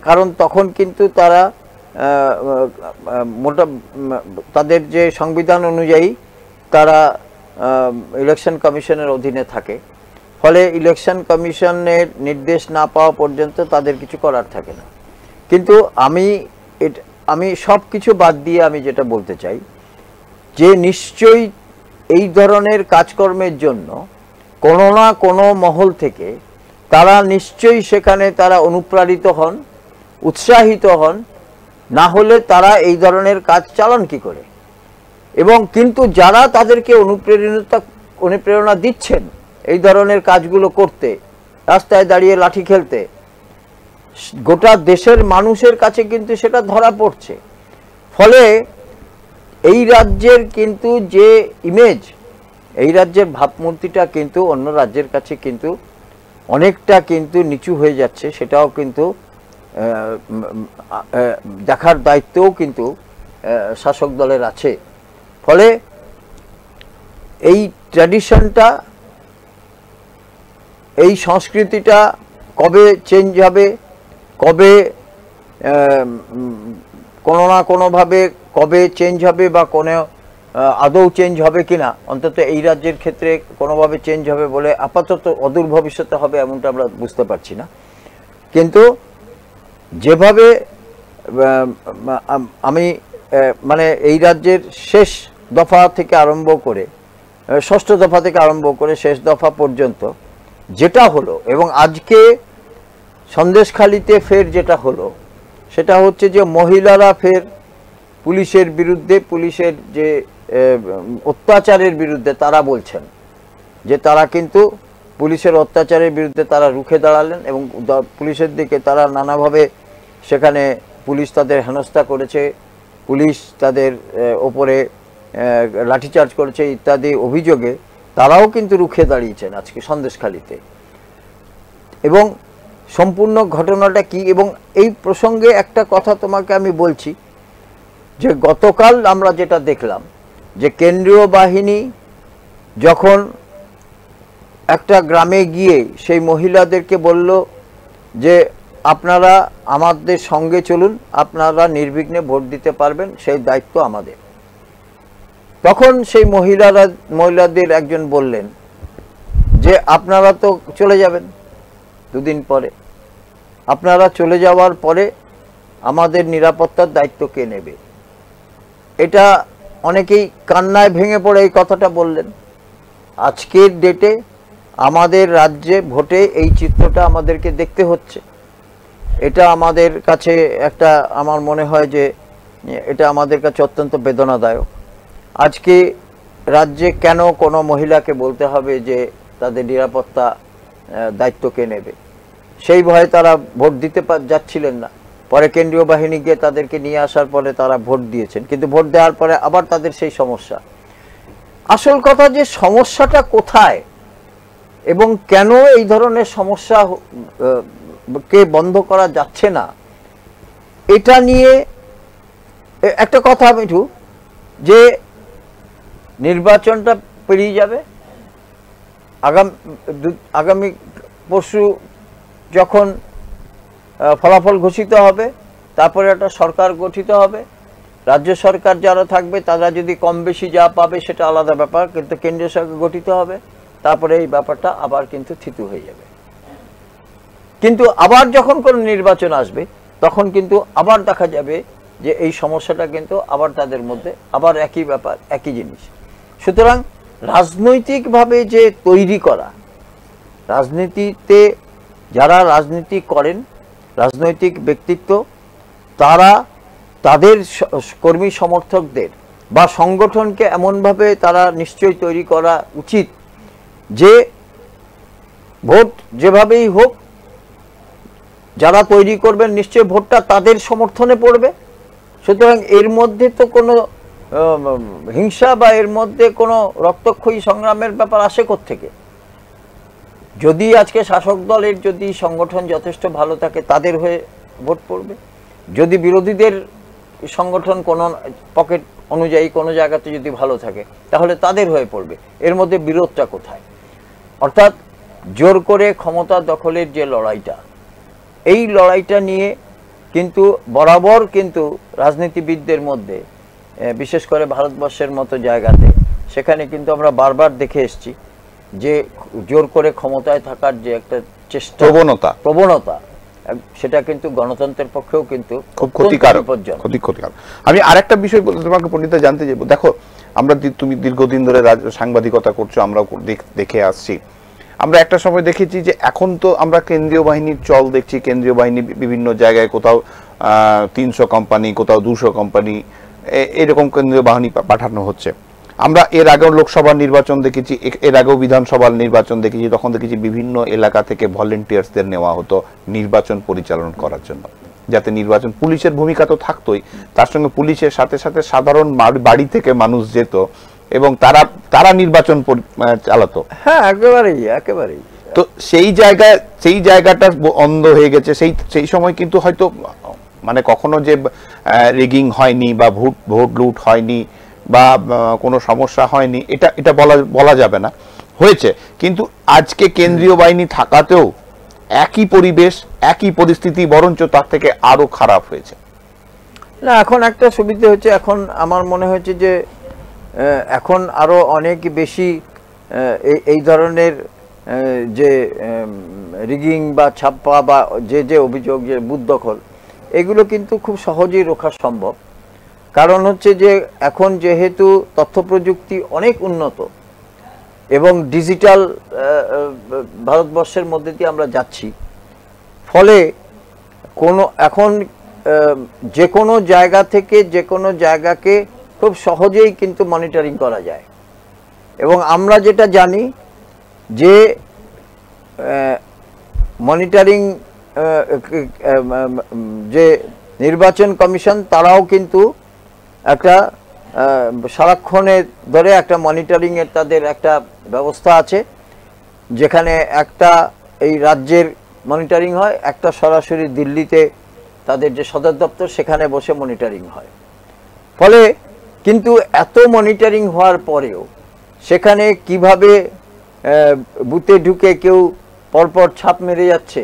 কারণ তখন কিন্তু তারা তাদের যে সংবিধান অনুযায়ী তারা ইলেকশন কমিশনের অধীনে থাকে। ফলে ইলেকশন কমিশনের নির্দেশ না পাওয়া পর্যন্ত তাদের কিছু করার থাকে না। কিন্তু আমি সব কিছু বাদ দিয়ে আমি যেটা বলতে চাই যে নিশ্চয়ই এই ধরনের কাজকর্মের জন্য কোনো না কোনো মহল থেকে তারা নিশ্চয়ই সেখানে তারা অনুপ্রাণিত হন, উৎসাহিত হন, না হলে তারা এই ধরনের কাজ চালান কি করে। এবং কিন্তু যারা তাদেরকে অনুপ্রেরণা দিচ্ছেন এই ধরনের কাজগুলো করতে, রাস্তায় দাঁড়িয়ে লাঠি খেলতে, গোটা দেশের মানুষের কাছে কিন্তু সেটা ধরা পড়ছে। ফলে এই রাজ্যের কিন্তু যে ইমেজ, এই রাজ্যের ভাবমূর্তিটা কিন্তু অন্য রাজ্যের কাছে কিন্তু অনেকটা কিন্তু নিচু হয়ে যাচ্ছে। সেটাও কিন্তু দেখার দায়িত্বও কিন্তু শাসক দলের আছে। ফলে এই ট্র্যাডিশনটা, এই সংস্কৃতিটা কবে চেঞ্জ হবে, কবে কোনো না কোনোভাবে কবে চেঞ্জ হবে বা কোনো আদৌ চেঞ্জ হবে কিনা, অন্তত এই রাজ্যের ক্ষেত্রে কোনোভাবে চেঞ্জ হবে বলে আপাতত অদূর ভবিষ্যতে হবে এমনটা আমরা বুঝতে পারছি না। কিন্তু যেভাবে আমি মানে এই রাজ্যের শেষ দফা থেকে আরম্ভ করে, ষষ্ঠ দফা থেকে আরম্ভ করে শেষ দফা পর্যন্ত যেটা হলো, এবং আজকে সন্দেশখালিতে ফের যেটা হলো, সেটা হচ্ছে যে মহিলারা ফের পুলিশের বিরুদ্ধে, পুলিশের যে অত্যাচারের বিরুদ্ধে তারা বলছেন যে তারা কিন্তু পুলিশের অত্যাচারের বিরুদ্ধে তারা রুখে দাঁড়ালেন এবং পুলিশের দিকে তারা নানাভাবে সেখানে পুলিশ তাদের হেনস্থা করেছে, পুলিশ তাদের ওপরে লাঠিচার্জ করেছে ইত্যাদি অভিযোগে তারাও কিন্তু রুখে দাঁড়িয়েছেন আজকে সন্দেশখালিতে। এবং সম্পূর্ণ ঘটনাটা কি, এবং এই প্রসঙ্গে একটা কথা তোমাকে আমি বলছি যে গতকাল আমরা যেটা দেখলাম যে কেন্দ্রীয় বাহিনী যখন একটা গ্রামে গিয়ে সেই মহিলাদেরকে বলল যে আপনারা আমাদের সঙ্গে চলুন, আপনারা নির্বিঘ্নে ভোট দিতে পারবেন, সেই দায়িত্ব আমাদের। তখন সেই মহিলাদের একজন বললেন যে আপনারা তো চলে যাবেন দুদিন পরে, আপনারা চলে যাওয়ার পরে আমাদের নিরাপত্তার দায়িত্ব কে নেবে। এটা অনেকেই কান্নায় ভেঙে পড়ে এই কথাটা বললেন। আজকের ডেটে আমাদের রাজ্যে ভোটে এই চিত্রটা আমাদেরকে দেখতে হচ্ছে। এটা আমাদের কাছে একটা, আমার মনে হয় যে এটা আমাদের কাছে অত্যন্ত বেদনাদায়ক। আজকে রাজ্যে কেন কোনো মহিলাকে বলতে হবে যে তাদের নিরাপত্তা দায়িত্ব কে নেবে, সেই ভয়ে তারা ভোট দিতে যাচ্ছিলেন না। পরে কেন্দ্রীয় বাহিনী গিয়ে তাদেরকে নিয়ে আসার পরে তারা ভোট দিয়েছেন, কিন্তু ভোট দেওয়ার পরে আবার তাদের সেই সমস্যা। আসল কথা যে সমস্যাটা কোথায় এবং কেন এই ধরনের সমস্যা কে বন্ধ করা যাচ্ছে না, এটা নিয়ে একটা কথা মিঠু, যে নির্বাচনটা পেরিয়ে যাবে, আগামী পরশু যখন ফলাফল ঘোষিত হবে, তারপরে একটা সরকার গঠিত হবে, রাজ্য সরকার যারা থাকবে তারা যদি কম বেশি যা পাবে সেটা আলাদা ব্যাপার, কিন্তু কেন্দ্রীয় সরকার গঠিত হবে, তারপরে এই ব্যাপারটা আবার কিন্তু থিতু হয়ে যাবে। কিন্তু আবার যখন কোনো নির্বাচন আসবে তখন কিন্তু আবার দেখা যাবে যে এই সমস্যাটা কিন্তু আবার তাদের মধ্যে আবার একই ব্যাপার, একই জিনিস। সুতরাং রাজনৈতিকভাবে যে তৈরি করা, রাজনীতিতে যারা রাজনীতি করেন, রাজনৈতিক ব্যক্তিত্ব, তারা তাদের কর্মী সমর্থকদের বা সংগঠনকে এমনভাবে তারা নিশ্চয়ই তৈরি করা উচিত যে ভোট যেভাবেই হোক যারা তৈরি করবেন নিশ্চয়ই ভোটটা তাদের সমর্থনে পড়বে। সুতরাং এর মধ্যে তো কোনো হিংসা বা এর মধ্যে কোনো রক্তক্ষয়ী সংগ্রামের ব্যাপার আসে কোত্থেকে? যদি আজকে শাসক দলের যদি সংগঠন যথেষ্ট ভালো থাকে তাদের হয়ে ভোট পড়বে, যদি বিরোধীদের সংগঠন কোনো পকেট অনুযায়ী কোনো জায়গাতে যদি ভালো থাকে তাহলে তাদের হয়ে পড়বে। এর মধ্যে বিরোধটা কোথায়? অর্থাৎ জোর করে ক্ষমতা দখলের যে লড়াইটা, এই লড়াইটা নিয়ে কিন্তু বরাবর কিন্তু রাজনীতিবিদদের মধ্যে, বিশেষ করে ভারতবর্ষের মতো জায়গাতে, সেখানে কিন্তু আমরা বারবার দেখে এসেছি যে জোর করে ক্ষমতায় থাকার যে একটা চেষ্টা, প্রবণতা, সেটা কিন্তু গণতন্ত্রের পক্ষেও কিন্তু খুব ক্ষতিকারক। আমি আরেকটা বিষয় তোমাকে পণ্ডিতা জানতে চাইবো, দেখো আমরা, তুমি দীর্ঘদিন ধরে সাংবাদিকতা করছো, আমরাও দেখে আসছি। আমরা একটা সময় দেখেছি যে এখন তো আমরা কেন্দ্রীয় বাহিনীর চল দেখছি, কেন্দ্রীয় বাহিনী বিভিন্ন জায়গায়, কোথাও 300 কোম্পানি, কোথাও 200 কোম্পানি, এরকম কেন্দ্রীয় বাহিনী পাঠানো হচ্ছে। আমরা এর আগেও লোকসভা নির্বাচন দেখেছি, এর আগেও বিধানসভার নির্বাচন দেখেছি, তখন দেখেছি বিভিন্ন এলাকা থেকে ভলেন্টিয়ার্সদের নেওয়া হতো নির্বাচন পরিচালনা করার জন্য, যাতে নির্বাচন, পুলিশের ভূমিকা তো থাকতোই, তার সঙ্গে পুলিশের সাথে সাথে সাধারণ বাড়ি থেকে মানুষ যেত এবং তারা নির্বাচন চালাতো। হ্যাঁ, একেবারেই। তো সেই জায়গাটা অন্ধ হয়ে গেছে। সেই সময় কিন্তু হয়তো মানে কখনো যে রিগিং হয়নি বা ভোট লুট হয়নি বা কোনো সমস্যা হয়নি, এটা বলা যাবে না, হয়েছে। কিন্তু আজকে কেন্দ্রীয় বাহিনী থাকাতেও একই পরিবেশ, একই পরিস্থিতি, বরঞ্চ তার থেকে আরো খারাপ হয়েছে। না, এখন একটা সুবিধা হচ্ছে, এখন আমার মনে হয়েছে যে এখন আরো অনেক বেশি এই ধরনের যে রিগিং বা ছাপ্পা বা যে অভিযোগ, যে বুথ দখল, এগুলো কিন্তু খুব সহজেই রোখা সম্ভব। কারণ হচ্ছে যে এখন যেহেতু তথ্য প্রযুক্তি অনেক উন্নত এবং ডিজিটাল ভারতবর্ষের মধ্যে দিয়ে আমরা যাচ্ছি, ফলে এখন যে কোনো জায়গা থেকে যে কোনো জায়গাকে খুব সহজেই কিন্তু মনিটরিং করা যায়। এবং আমরা যেটা জানি যে মনিটরিং যে নির্বাচন কমিশন, তারাও কিন্তু একটা সারাক্ষণে ধরে একটা মনিটরিং এর তাদের একটা ব্যবস্থা আছে, যেখানে একটা এই রাজ্যের মনিটরিং হয়, একটা সরাসরি দিল্লিতে তাদের যে সদর দপ্তর সেখানে বসে মনিটরিং হয়। ফলে কিন্তু এত মনিটরিং হওয়ার পরেও সেখানে কিভাবে বুথে ঢুকে কেউ পরপর ছাপ মেরে যাচ্ছে,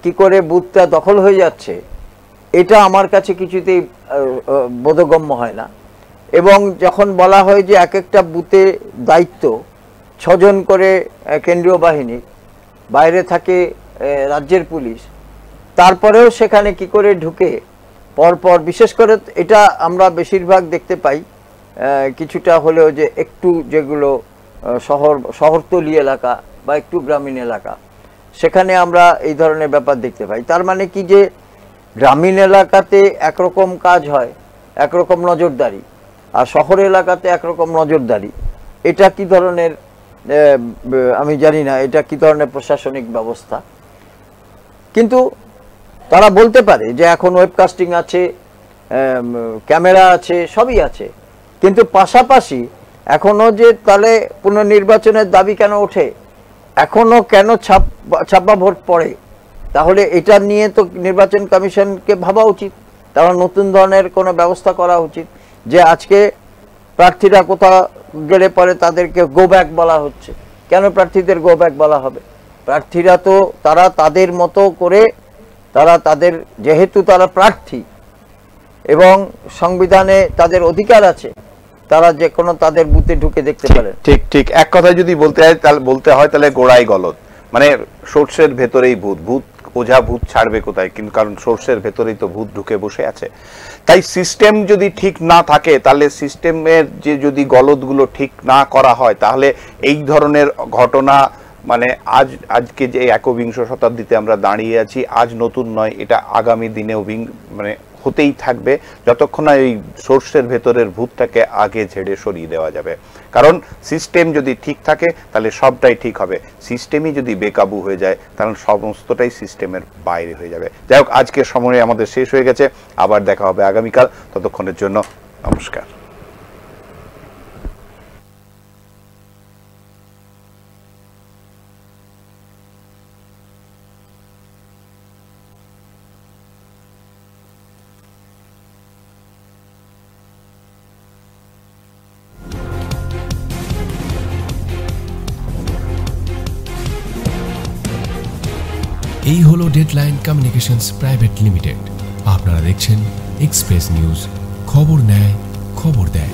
কি করে বুথটা দখল হয়ে যাচ্ছে, এটা আমার কাছে কিছুতেই বোধগম্য হয় না। এবং যখন বলা হয় যে এক একটা বুথে দায়িত্ব 6 জন করে কেন্দ্রীয় বাহিনী, বাইরে থাকে রাজ্যের পুলিশ, তারপরেও সেখানে কি করে ঢুকে পরপর, বিশেষ করে এটা আমরা বেশিরভাগ দেখতে পাই কিছুটা হলেও যে একটু যেগুলো শহরতলি এলাকা বা একটু গ্রামীণ এলাকা, সেখানে আমরা এই ধরনের ব্যাপার দেখতে পাই। তার মানে কি যে গ্রামীণ এলাকাতে একরকম কাজ হয়, একরকম নজরদারি, আর শহর এলাকাতে একরকম নজরদারি। এটা কি ধরনের, আমি জানি না এটা কি ধরনের প্রশাসনিক ব্যবস্থা। কিন্তু তারা বলতে পারে যে এখন ওয়েবকাস্টিং আছে, ক্যামেরা আছে, সবই আছে, কিন্তু পাশাপাশি এখনো যে তাহলে পুনর্নির্বাচনের দাবি কেন ওঠে, এখনো কেন ছাপ্পা ভোট পড়ে, তাহলে এটা নিয়ে তো নির্বাচন কমিশনকে ভাবা উচিত। তারা নতুন ধরনের কোনো ব্যবস্থা করা উচিত, যে আজকে প্রার্থীরা কোথাও গেলে পরে তাদেরকে গো ব্যাক বলা হচ্ছে। কেন প্রার্থীদের গো ব্যাক বলা হবে? প্রার্থীরা তো তারা তাদের মতো করে, তারা তাদের, যেহেতু তারা প্রার্থী এবং সংবিধানে তাদের অধিকার আছে, তারা যে কোনো তাদের বুথে ঢুকে দেখতে পারেন। ঠিক এক কথায় যদি বলতে হয় তাহলে গোড়াই গলদ, মানে সর্ষের ভেতরেই ভূত ওঝা ভূত ছাড়বে কোথায়, কিন্তু কারণ সর্ষের ভেতরেই তো ভূত ঢুকে বসে আছে। তাই সিস্টেম যদি ঠিক না থাকে, তাহলে সিস্টেমের যে যদি গলদগুলো ঠিক না করা হয়, তাহলে এই ধরনের ঘটনা মানে আজকে যে একবিংশ শতাব্দীতে আমরা দাঁড়িয়ে আছি, আজ নতুন নয়, এটা আগামী দিনেও মানে হতেই থাকবে, যতক্ষণ না এই সোর্সের ভেতরের ভূতটাকে আগে ঝেড়ে সরিয়ে দেওয়া যাবে। কারণ সিস্টেম যদি ঠিক থাকে তাহলে সবটাই ঠিক হবে, সিস্টেমই যদি বেকাবু হয়ে যায় তাহলে সমস্তটাই সিস্টেমের বাইরে হয়ে যাবে। যাই হোক, আজকের সময় আমাদের শেষ হয়ে গেছে, আবার দেখা হবে আগামীকাল। ততক্ষণের জন্য নমস্কার। এই হলো ডেডলাইন কমিউনিকেশনস প্রাইভেট লিমিটেড। আপনারা দেখছেন এক্সপ্রেস নিউজ, খবর নেয় খবর দেয়।